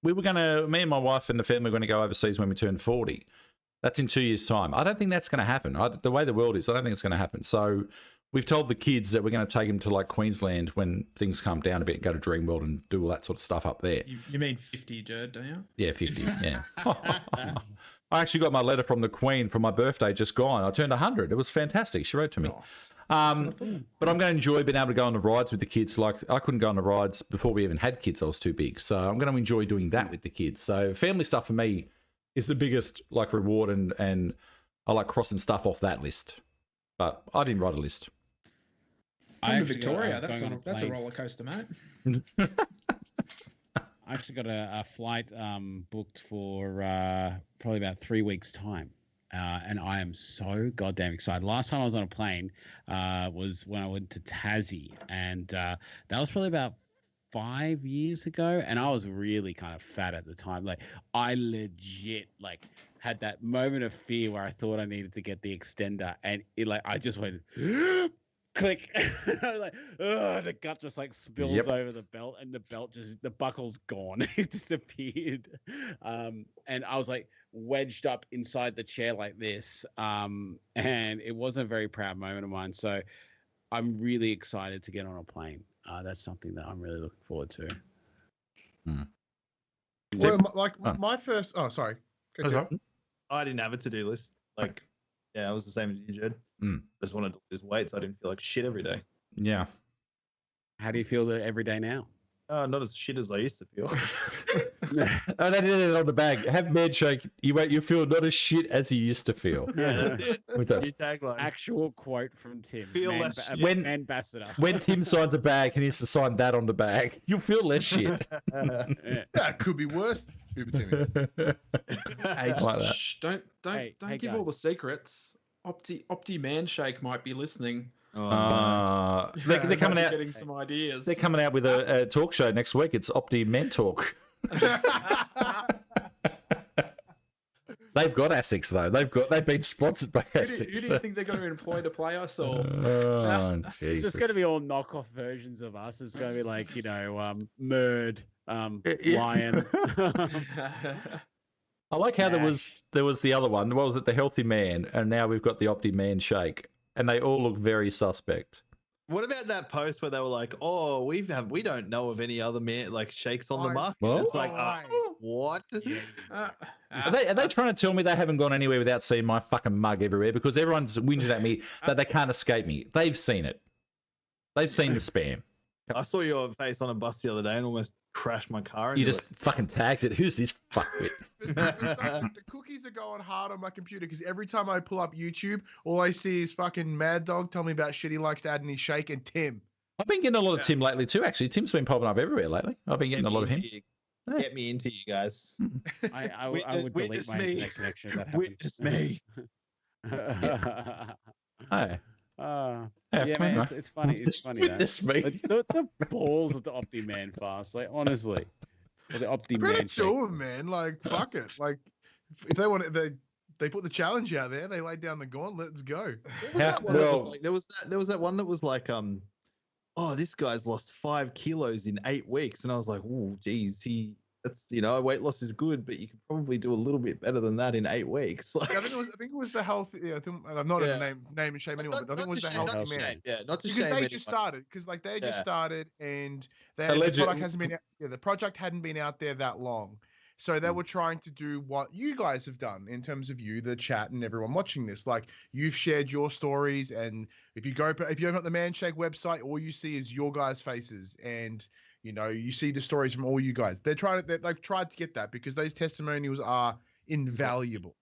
me and my wife and the family were going to go overseas when we turned 40. That's in 2 years' time. I don't think that's going to happen. The way the world is, I don't think it's going to happen. So we've told the kids that we're going to take them to Queensland when things calm down a bit and go to Dreamworld and do all that sort of stuff up there. You mean 50, Jared, don't you? Yeah, 50, yeah. I actually got my letter from the Queen for my birthday just gone. I turned 100. It was fantastic. She wrote to me. Nice. But I'm going to enjoy being able to go on the rides with the kids. I couldn't go on the rides before we even had kids. I was too big. So I'm going to enjoy doing that with the kids. So family stuff for me is the biggest reward, and I like crossing stuff off that list. But I didn't write a list. Come to Victoria. That's a roller coaster, mate. I actually got a flight booked for probably about 3 weeks' time. And I am so goddamn excited. Last time I was on a plane was when I went to Tassie. And that was probably about 5 years ago. And I was really kind of fat at the time. I legit had that moment of fear where I thought I needed to get the extender. And I just went... click. The gut just spills over the belt, and the belt the buckle's gone. It disappeared. And I was wedged up inside the chair like this. And it wasn't a very proud moment of mine. So I'm really excited to get on a plane. That's something that I'm really looking forward to. Well, my first. Oh, sorry. I didn't have a to-do list. Yeah, I was the same as you, Jed. I just wanted to lose weight, so I didn't feel like shit every day. Yeah. How do you feel every day now? Not as shit as I used to feel. Oh, they did it on the bag. Have man shake. You feel not as shit as you used to feel. Yeah, that's it. With that. New tagline. Actual quote from Tim. Feel less shit. When- ambassador. When Tim signs a bag, he needs to sign that on the bag. You'll feel less shit. That could be worse. Uber Timmy. Hey, Like that. shh, don't Hey, give all guys. the secrets. Opti Man Shake might be listening. Oh, no. They're Might coming be out. getting some ideas. They're coming out with a talk show next week. It's Opti Men Talk. They've got ASICs though. They've been sponsored by Who ASICs. do you think they're going to employ to play us? Or Oh, It's Jesus. just going to be all knockoff versions of us. It's going to be like, Murd, Yeah. Lion. I like how Nash. there was the other one. What was it? The Healthy Man, and now we've got the Opti Man Shake, and they all look very suspect. What about that post where they were like, "Oh, we don't know of any other shakes on the Oh, market." well- It's like, Oh, what? Are they trying to tell me they haven't gone anywhere without seeing my fucking mug everywhere? Because everyone's whinging at me that they can't escape me. They've seen it. They've seen the spam. I saw your face on a bus the other day and almost crashed my car. You into just fucking tagged it. Who's this fuckwit? the cookies are going hard on my computer because every time I pull up YouTube, all I see is fucking Mad Dog tell me about shit he likes to add in his shake and Tim. I've been getting a lot of Tim lately too. Actually, Tim's been popping up everywhere lately. I've been getting a lot of him. Get me into you guys. I would delete Witness my me. internet connection if that happened. Witness me. Hey, Yeah, man, it's funny. It's funny. that. Witness me. Like, the balls of the Opti Man fast, like honestly, or the Opti Credit Man. to him, man. Like, fuck it. Like, if they want it, they put the challenge out there. They laid down the gauntlet. Let's go. What was that one that was like, there was that one that was like, oh, this guy's lost 5 kilos in 8 weeks, and I was like, oh, geez, that's weight loss is good, but you could probably do a little bit better than that in 8 weeks. Like, Yeah, I think it was the health. Yeah, I'm not Yeah. a name and shame anyone, but I think it was the healthy not to man. shame, yeah, not to Because shame they just anyone. started, because like they just Yeah. started, and the Alleged- product hasn't been. Yeah, the project hadn't been out there that long, so they were trying to do what you guys have done in terms of you, the chat, and everyone watching this. Like you've shared your stories, and if you open up the Manshake website, all you see is your guys' faces, and you see the stories from all you guys. They've tried to get that because those testimonials are invaluable.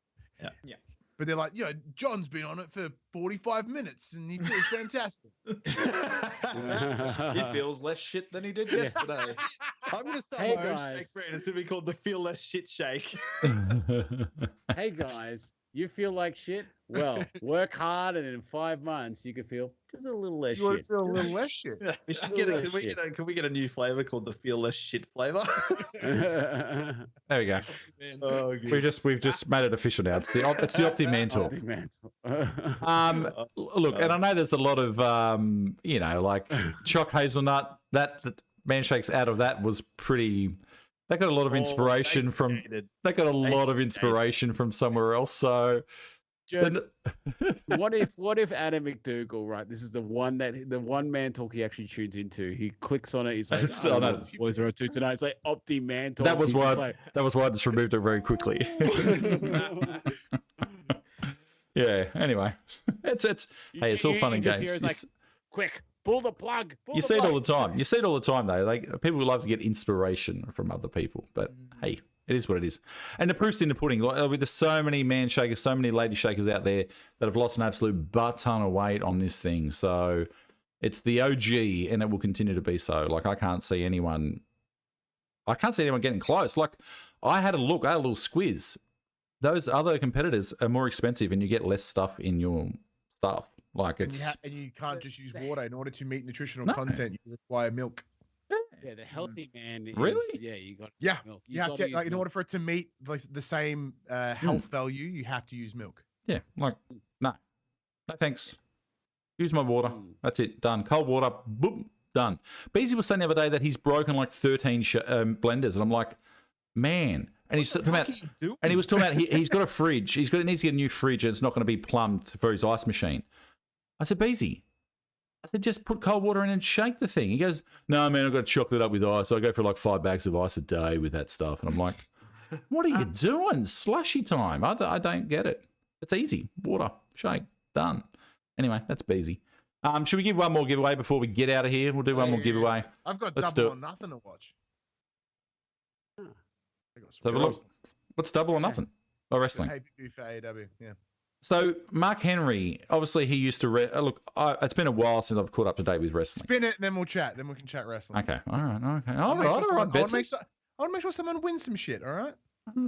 Yeah. But they're like, John's been on it for 45 minutes and he feels fantastic. He feels less shit than he did yesterday. I'm gonna start Hey, my own guys. shake brand. It's gonna be called the Feel Less Shit Shake. Hey guys, you feel like shit? Well, work hard, and in 5 months you can feel just a little less You want to shit. feel a little less shit. We should Oh, get shit. can we get a new flavor called the Feel Less Shit flavor? There we go. Oh, good. We've just made it official now. It's the Opti Man Talk. Opti Man. Look, and I know there's a lot of like choc hazelnut. That Manshake's out of that was pretty. They got a lot of inspiration from. They got a lot of inspiration from somewhere else. So, Joe, what if Adam McDougall, right? This is the one man talk he actually tunes into. He clicks on it. He's like, I know. "Boys are on two tonight." It's like Opti Man talk. that was He's why. just like, That was why I just removed it very quickly. Yeah. Anyway, it's hey, it's all fun and you just games. hear it's like, quick, pull the plug. You see it all the time. You see it all the time, though. Like people love to get inspiration from other people, but hey, it is what it is. And the proof's in the pudding. Like, there's so many man shakers, so many lady shakers out there that have lost an absolute butt ton of weight on this thing. So it's the OG, and it will continue to be so. Like I can't see anyone getting close. Like I had a little squiz. Those other competitors are more expensive, and you get less stuff in your stuff. Like it's And you can't just use water in order to meet nutritional No. content. You require milk. Yeah, the healthy man. Is, Really? Yeah, you got. Yeah, milk. you have gotta to use like in milk. order for it to meet like the same health value. You have to use milk. yeah, like no thanks. Use my water. That's it. Done. Cold water. Boom. Done. Beezy was saying the other day that he's broken like 13 blenders, and I'm like, man. And he's talking about, and he was talking about he's got a fridge. He needs to get a new fridge, and it's not going to be plumbed for his ice machine. I said, Beezy. I said, just put cold water in and shake the thing. He goes, no, man, I've got to chocolate it up with ice. I go for like 5 bags of ice a day with that stuff. And I'm like, what are you doing? Slushy time. I don't get it. It's easy. Water, shake, done. Anyway, that's Beezy. Should we give one more giveaway before we get out of here? We'll do one more giveaway. I've got Let's double do or nothing to watch. I got So have a look. What's double or nothing? Or wrestling? pay-per-view for AEW. Yeah. So Mark Henry, obviously he used to look. It's been a while since I've caught up to date with wrestling. Spin it, and then we'll chat. Then we can chat wrestling. Okay, all right, okay, I all right, Betsy. want to make sure someone wins some shit. All right.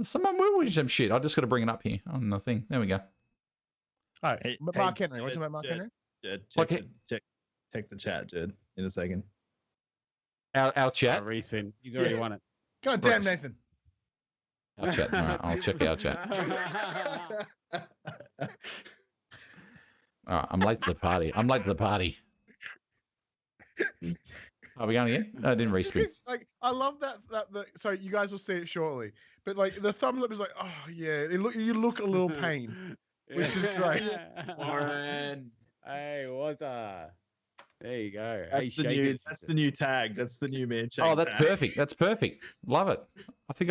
Someone will win some shit. I just got to bring it up here on the thing. There we go. All right. Hey, Mark Henry. What do you about Mark Jed, Henry? Jed, Okay. check the chat, Jed, in a second. Our chat. Respin. He's already won it. God damn, Right. Nathan. Our chat. All right, I'll check our chat. All right, I'm late to the party. Are we going again? No, I didn't respin. Like, I love that. So you guys will see it shortly. But like the thumbs up is like, oh yeah, you look a little pained, which is great. Warren. Hey, what's up? There you go. That's Hey, the shake new. it. That's the new tag. That's the new man. Oh, that's perfect. That's perfect. Love it. I think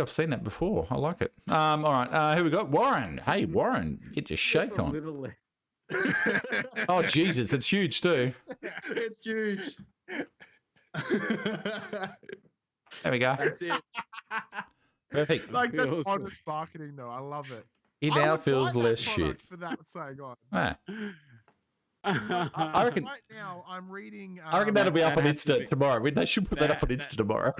I've seen that before. I like it. All right. Who we got? Warren. Hey, Warren, get your shake That's a on. little- Oh, Jesus, it's huge too. It's huge. There we go. That's it. Perfect. Like that's Awesome. honest marketing, though. I love it. He I now would feels buy that less product shit. for that saying on. Ah, I reckon- Right now, I'm reading. I reckon that'll be up that on has to Insta be- tomorrow. They should put that up on that- Insta tomorrow.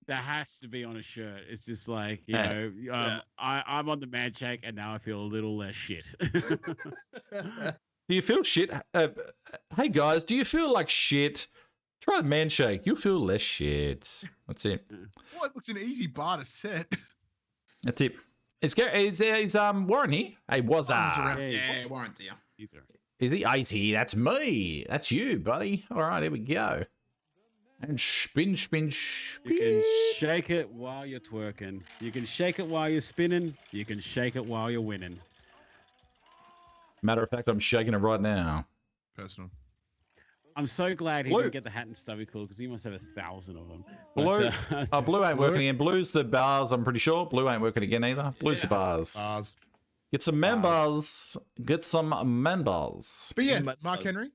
that has to be on a shirt. It's just like, you Yeah. know, Yeah. I'm on the man shake and now I feel a little less shit. Do you feel shit? Hey guys, do you feel like shit? Try the man shake. You'll feel less shit. That's it. Well, it looks an easy bar to set. That's it. Is Warren here? Hey, was Warren's around. Yeah, Warren's here. He's all right. Is he? He's here. That's me. That's you, buddy. All right, here we go. And spin. You can shake it while you're twerking. You can shake it while you're spinning. You can shake it while you're winning. Matter of fact, I'm shaking it right now. Personal. I'm so glad he Blue. didn't get the hat and stubby cool because he must have 1,000 of them. Blue. Oh, blue ain't Blue? working again. Blue's the bars, I'm pretty sure. Blue ain't working again either. Blue's the bars. Bars. Get some members. Get some members. But yeah, But- Mark Henry.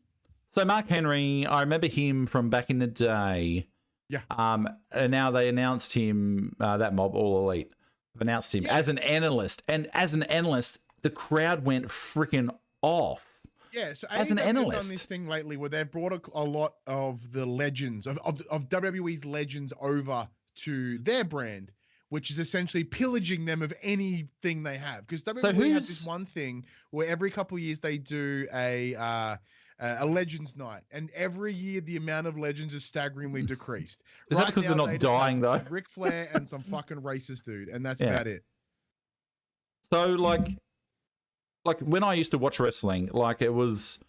So Mark Henry, I remember him from back in the day. Yeah. And now they announced him, that mob, All Elite, have announced him as an analyst. And as an analyst, the crowd went freaking off. Yeah, so As an AEW have done analyst. this thing lately where they've brought a lot of the legends of WWE's legends over to their brand, which is essentially pillaging them of anything they have. Because WWE have this one thing where every couple of years they do a Legends Night, and every year the amount of legends is staggeringly decreased. Is that because they're now, not they just have dying, though? Ric Flair and some fucking racist dude, and that's Yeah. about it. So like when I used to watch wrestling, like it was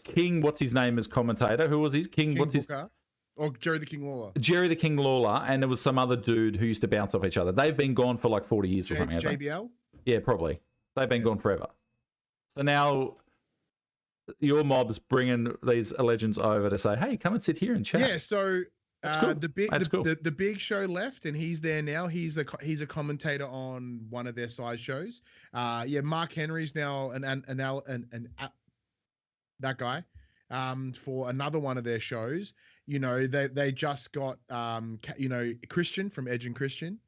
King, what's his name as commentator? Who was his King? What's his Booker, or Jerry the King Lawler? Jerry the King Lawler, and there was some other dude who used to bounce off each other. They've been gone for like 40 years or something. haven't they? JBL? Yeah, probably. They've been gone forever. So now your mob's bringing these legends over to say, "Hey, come and sit here and chat." Yeah, so That's cool. the cool. the Big Show left, and he's there now. He's a commentator on one of their side shows. Yeah, Mark Henry's now that guy for another one of their shows. You know, they just got Christian from Edge and Christian.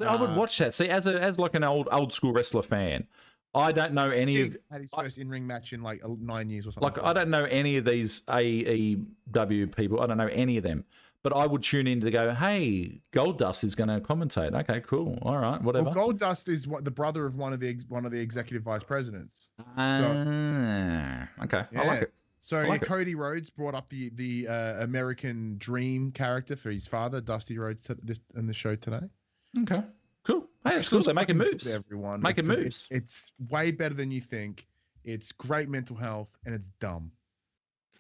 I would watch that. See, as like an old school wrestler fan, I don't know any Sting of had his first in-ring match in like 9 years or something. like I don't know any of these AEW people. I don't know any of them. But I would tune in to go, hey, Goldust is going to commentate. Okay, cool. All right, whatever. Well, Goldust is the brother of one of the executive vice presidents. Okay, I like it. So I like it. Cody Rhodes brought up the American Dream character for his father, Dusty Rhodes, in the show today. Okay, cool. Hey, it's cool. They're making moves. Everyone, Making moves. It's way better than you think. It's great mental health, and it's dumb.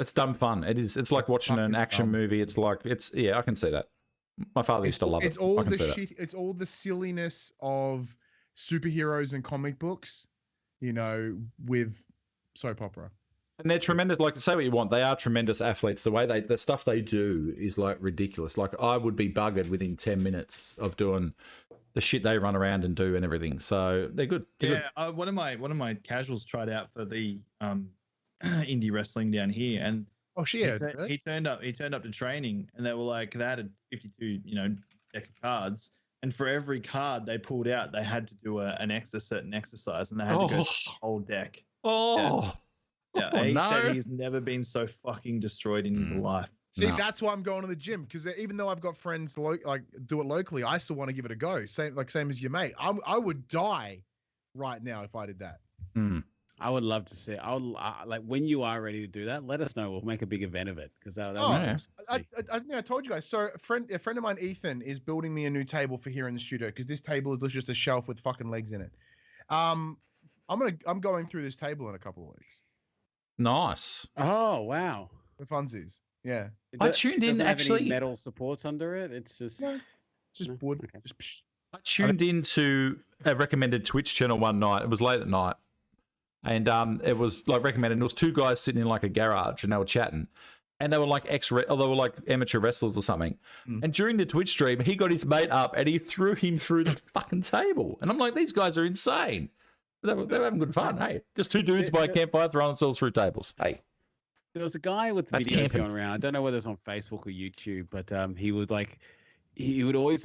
It's dumb fun. It is. It's like watching an fucking action dumb. movie. It's like yeah, I can see that. My father used to love it. It's all I can the see that. shit. It's all the silliness of superheroes and comic books. You know, with soap opera. And they're tremendous. Like, say what you want, they are tremendous athletes. The stuff they do is like ridiculous. Like, I would be buggered within 10 minutes of doing the shit they run around and do and everything. So they're good. They're good. One of my casuals tried out for the indie wrestling down here, and Oh, she had. Really? he turned up to training, and they were like, they had a 52, deck of cards, and for every card they pulled out, they had to do a certain exercise, and they had to go through the whole deck. Oh, Yeah, he said he's never been so fucking destroyed in his life. See, that's why I'm going to the gym, because even though I've got friends like do it locally, I still want to give it a go. Same as your mate. I would die right now if I did that. I would love to see. I would like when you are ready to do that. Let us know. We'll make a big event of it because that. I think I told you guys. So a friend of mine, Ethan, is building me a new table for here in the studio because this table is just a shelf with fucking legs in it. I'm going through this table in a couple of weeks. Nice. Oh wow. The funsies. Yeah. I tuned in Doesn't have actually. any metal supports under it. It's just wood. Okay. Just psh. I tuned into a recommended Twitch channel one night. It was late at night. And it was like recommended. There was two guys sitting in like a garage and they were chatting. And they were like amateur wrestlers or something. And during the Twitch stream, he got his mate up and he threw him through the fucking table. And I'm like, these guys are insane. They were having good fun. Hey, just two dudes by a campfire throwing themselves through tables. Hey. There was a guy with That's videos camping. going around. I don't know whether it's on Facebook or YouTube, but he would always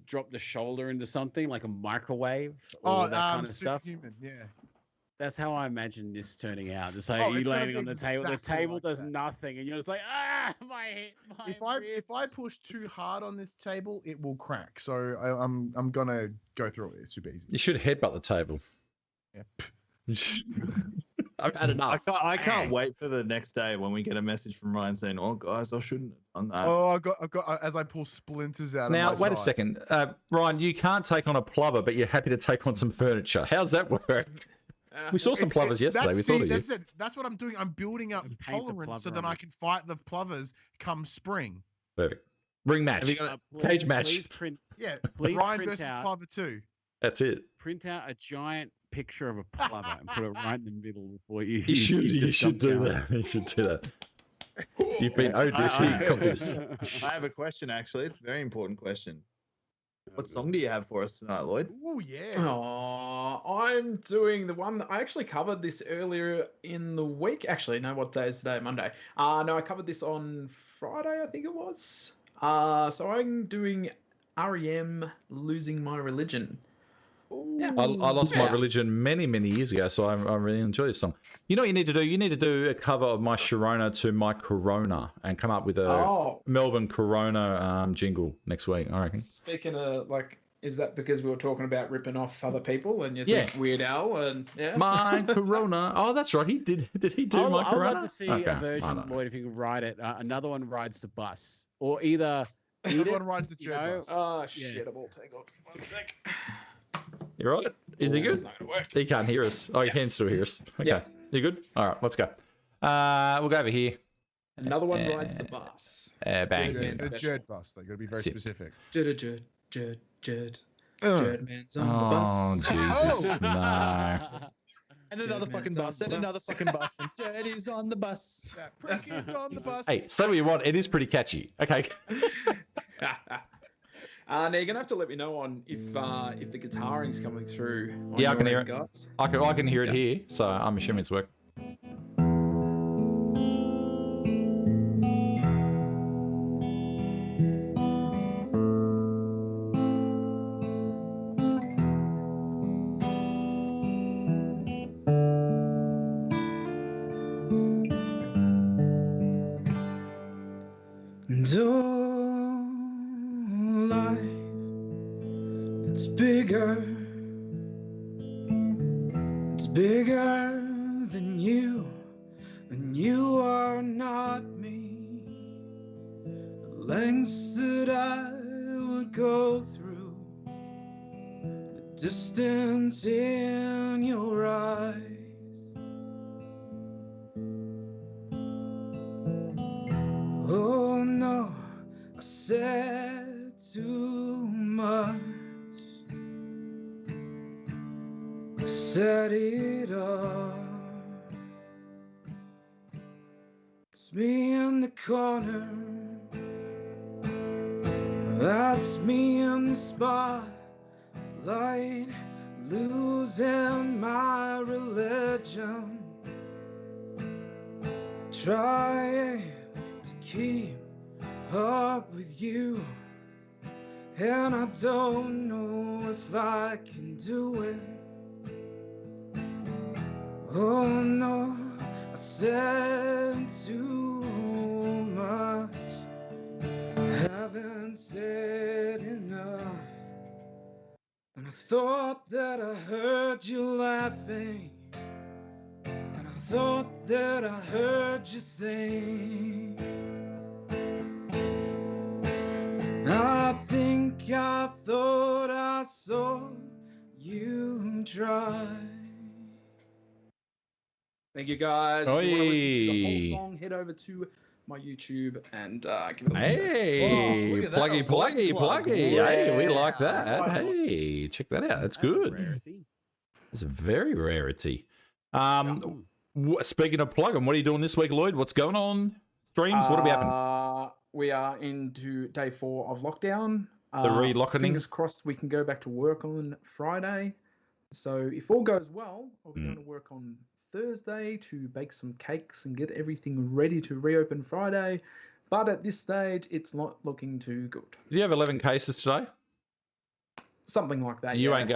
drop the shoulder into something like a microwave or that kind of stuff. Superhuman, yeah. That's how I imagine this turning out. It's like Oh, you it's gonna landing be on the table. The exactly table like does that. nothing, and you're just like, my If I push too hard on this table, it will crack. So I'm gonna go through it. It's super easy. You should headbutt the table. Yeah. I've had enough. I can't wait for the next day when we get a message from Ryan saying, "Oh, guys, I shouldn't have done that." Oh, I've got as I pull splinters out. Now, of my wait a side. second. Ryan, you can't take on a plover, but you're happy to take on some furniture. How's that work? We saw some plovers yesterday. We thought of you. That's what I'm doing. I'm building up Paint the tolerance so plover that on I it. can fight the plovers come spring. Perfect. Ring match. Cage match. Please print. Yeah, Please Ryan print versus out. Plover 2. That's it. Print out a giant picture of a plover and put it right in the middle before you. You should just do jump down. that. You should do that. You've been owed this. You got this. I have a question, actually. It's a very important question. What song do you have for us tonight, Lloyd? Oh yeah. Oh, I'm doing the one that I actually covered this earlier in the week. Actually, no, what day is today? Monday. No, I covered this on Friday, I think it was. So I'm doing REM, Losing My Religion. Yeah. I lost my religion many, many years ago, so I really enjoy this song. You know what you need to do? You need to do a cover of My Sharona to My Corona and come up with a Melbourne Corona jingle next week, I reckon. Speaking of, is that because we were talking about ripping off other people and you think Weird Al and My Corona. Oh, that's right. He did he do My Corona? I'd love to see a version, Lloyd, if you could write it. Another one rides the bus, or either Another one rides the jet bus. Oh shit! I will take off. 1 sec. You right? Is he good? It's not gonna work. He can't hear us. Oh, he can still hear us. Okay. Yeah. You good? All right, let's go. We'll go over here. Another one rides the bus. Bang. Jed. The jet bus. They got to be very specific. Jed. Jedman's on the bus. Oh, Jesus. No. And another fucking bus, and another fucking bus, and Daddy's on the bus. Prick is on the bus. Hey, say what you want. It is pretty catchy. Okay. Now you're gonna have to let me know on if the guitaring's coming through. On Yeah, I can your hear end, it. guys. I can hear it here, so I'm assuming it's working. And oh, life, it's bigger. It's bigger than you, and you are not me. The lengths that I would go through, the distance in your eyes. Oh no, I said too much. I set it up. It's me in the corner. That's me in the spotlight, losing my religion. trying to keep up with you, and I don't know if I can do it. Oh no, I said too much, haven't said enough, and I thought that I heard you laughing, and I thought that I heard you sing. I think I thought I saw you try. Thank you guys. If you want to listen to the Oi. whole song, head over to my YouTube and give it a listen. Hey, look at that, pluggy, a void pluggy, plug. pluggy. Hey, we like Yeah. that. Hey, check that out. That's a good. rarity. It's a very rarity. Speaking of plugging, what are you doing this week, Lloyd? What's going on? Streams? What are we having? We are into day 4 of lockdown. The relocking? Fingers crossed we can go back to work on Friday. So if all goes well, I'll be going to work on Thursday to bake some cakes and get everything ready to reopen Friday. But at this stage, it's not looking too good. Did you have 11 cases today? Something like that. You yeah. ain't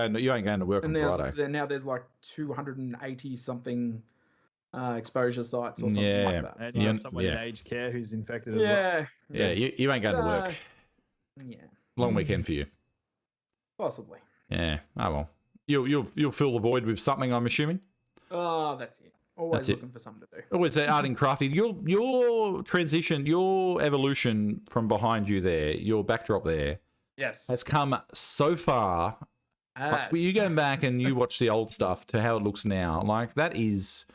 going to work And on Friday. now there's like 280 something exposure sites or something Yeah. like that. And So, you have someone in aged care who's infected as well. Yeah, you ain't going to work. Yeah, Long weekend for you. possibly. Yeah. Oh well. You'll fill the void with something, I'm assuming. Oh, that's it. Always That's it. looking for something to do. Always that art and crafty. Your transition, your evolution from behind you there, your backdrop there, Yes. has come so far. Like, you go back and you watch the old stuff to how it looks now. Like that's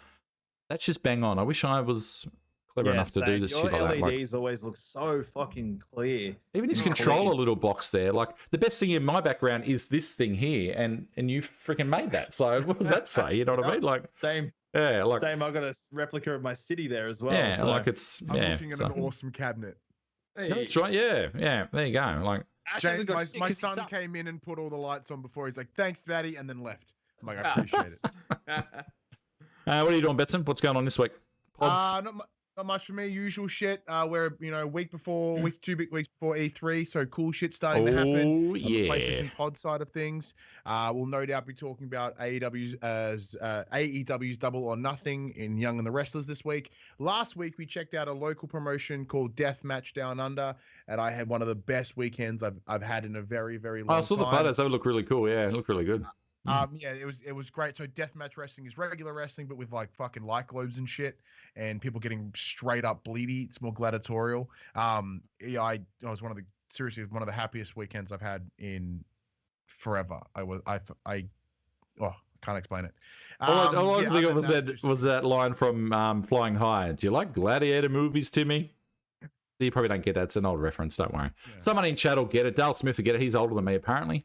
just bang on. I wish I was clever enough to do this Your shit like that. Like, LEDs always look so fucking clear. even his clean. controller little box there. Like the best thing in my background is this thing here, and you freaking made that. So what does that say? You know what I mean? Like Same. yeah, like Same. I got a replica of my city there as well. yeah, so. like it's I'm yeah. looking at so- an awesome cabinet. Hey, That's right. Yeah. There you go. Like Ash James, hasn't got my shit 'cause he son sucks. came in and put all the lights on before. He's like, "Thanks, Daddy," and then left. I'm like, "I appreciate it." what are you doing, Betson? What's going on this week? Pods. Not much for me. Usual shit. We're weeks before E3, so cool shit starting to happen. Oh On the yeah. PlayStation Pod side of things. We'll no doubt be talking about AEW's Double or Nothing in Young and the Restless this week. Last week we checked out a local promotion called Deathmatch Down Under, and I had one of the best weekends I've had in a very, very long I saw time. the photos. They look really cool. Yeah, it looked really good. Yeah, it was great. So deathmatch wrestling is regular wrestling, but with like fucking light globes and shit, and people getting straight up bleedy. It's more gladiatorial. Yeah, I was one of the happiest weekends I've had in forever. I can't explain it. All I yeah, can think other of was than that was that line from Flying High. Do you like gladiator movies, Timmy? You probably don't get that. It's an old reference. Don't worry. Yeah. Someone in chat will get it. Dale Smith will get it. He's older than me, apparently.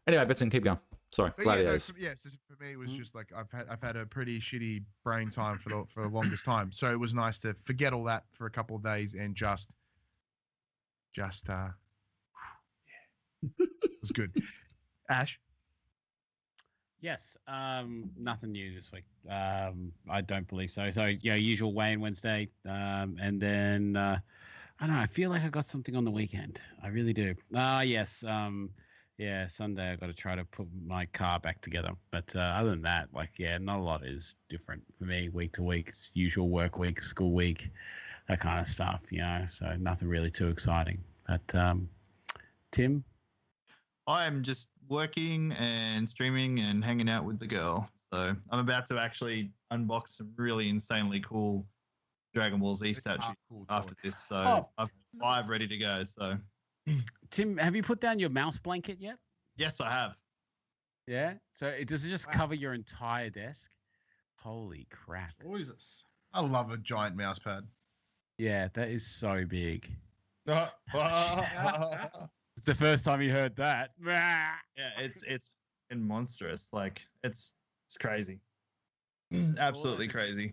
Anyway, Betson, keep going. Sorry, But gladiators. for me, it was just like I've had a pretty shitty brain time for the longest time. So it was nice to forget all that for a couple of days and just it was good. Ash. Yes, nothing new this week. I don't believe so. So usual Wayne Wednesday, and then I don't know. I feel like I got something on the weekend. I really do. Yes. Yeah, Sunday I got to try to put my car back together. But other than that, not a lot is different for me week to week. It's usual work week, school week, that kind of stuff. So nothing really too exciting. But Tim. I am just working and streaming and hanging out with the girl. So I'm about to actually unbox some really insanely cool Dragon Ball Z statue after this. So I've 5 ready to go. So Tim, have you put down your mouse blanket yet? yes, I have. Yeah. So does it just cover your entire desk? Holy crap. Jesus. I love a giant mouse pad. Yeah, that is so big. Yeah, It's the first time you heard that. it's monstrous. Like it's crazy. Absolutely crazy.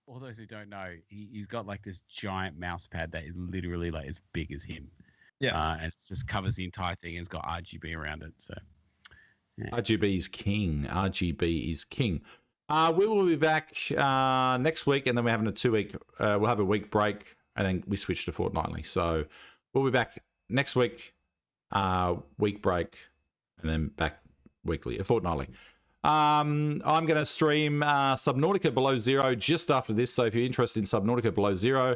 All those who don't know, he's got like this giant mouse pad that is literally like as big as him. Yeah. And it just covers the entire thing and it's got RGB around it. So RGB is king. RGB is king. We will be back next week, and then we're having a 2-week. We'll have a week break, and then we switch to fortnightly. So we'll be back next week, week break, and then back fortnightly. I'm going to stream Subnautica Below Zero just after this. So if you're interested in Subnautica Below Zero,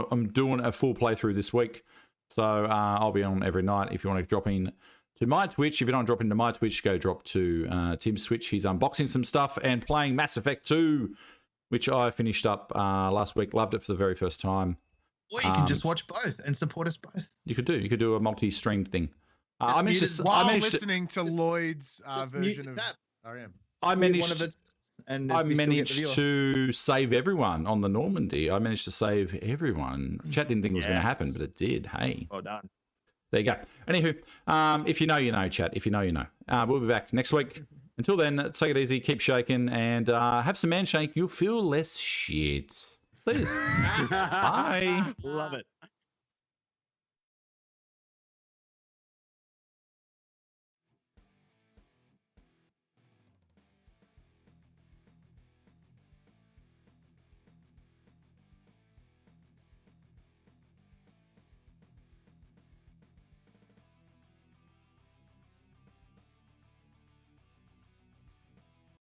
I'm doing a full playthrough this week. So I'll be on every night. If you want to drop in to my Twitch, if you don't drop into my Twitch, go drop to Tim's Twitch. He's unboxing some stuff and playing Mass Effect 2, which I finished up last week. Loved it for the very first time. Or you can just watch both and support us both. You could do a multi-stream thing. While listening to Lloyd's version of RM. I managed to save everyone on the Normandy. I managed to save everyone. Chat didn't think it was going to happen, but it did. Hey. Well done. There you go. Anywho, if you know, you know, chat. If you know, you know. We'll be back next week. Until then, take it easy, keep shaking, and have some man shake. You'll feel less shit. Please. Bye. Love it.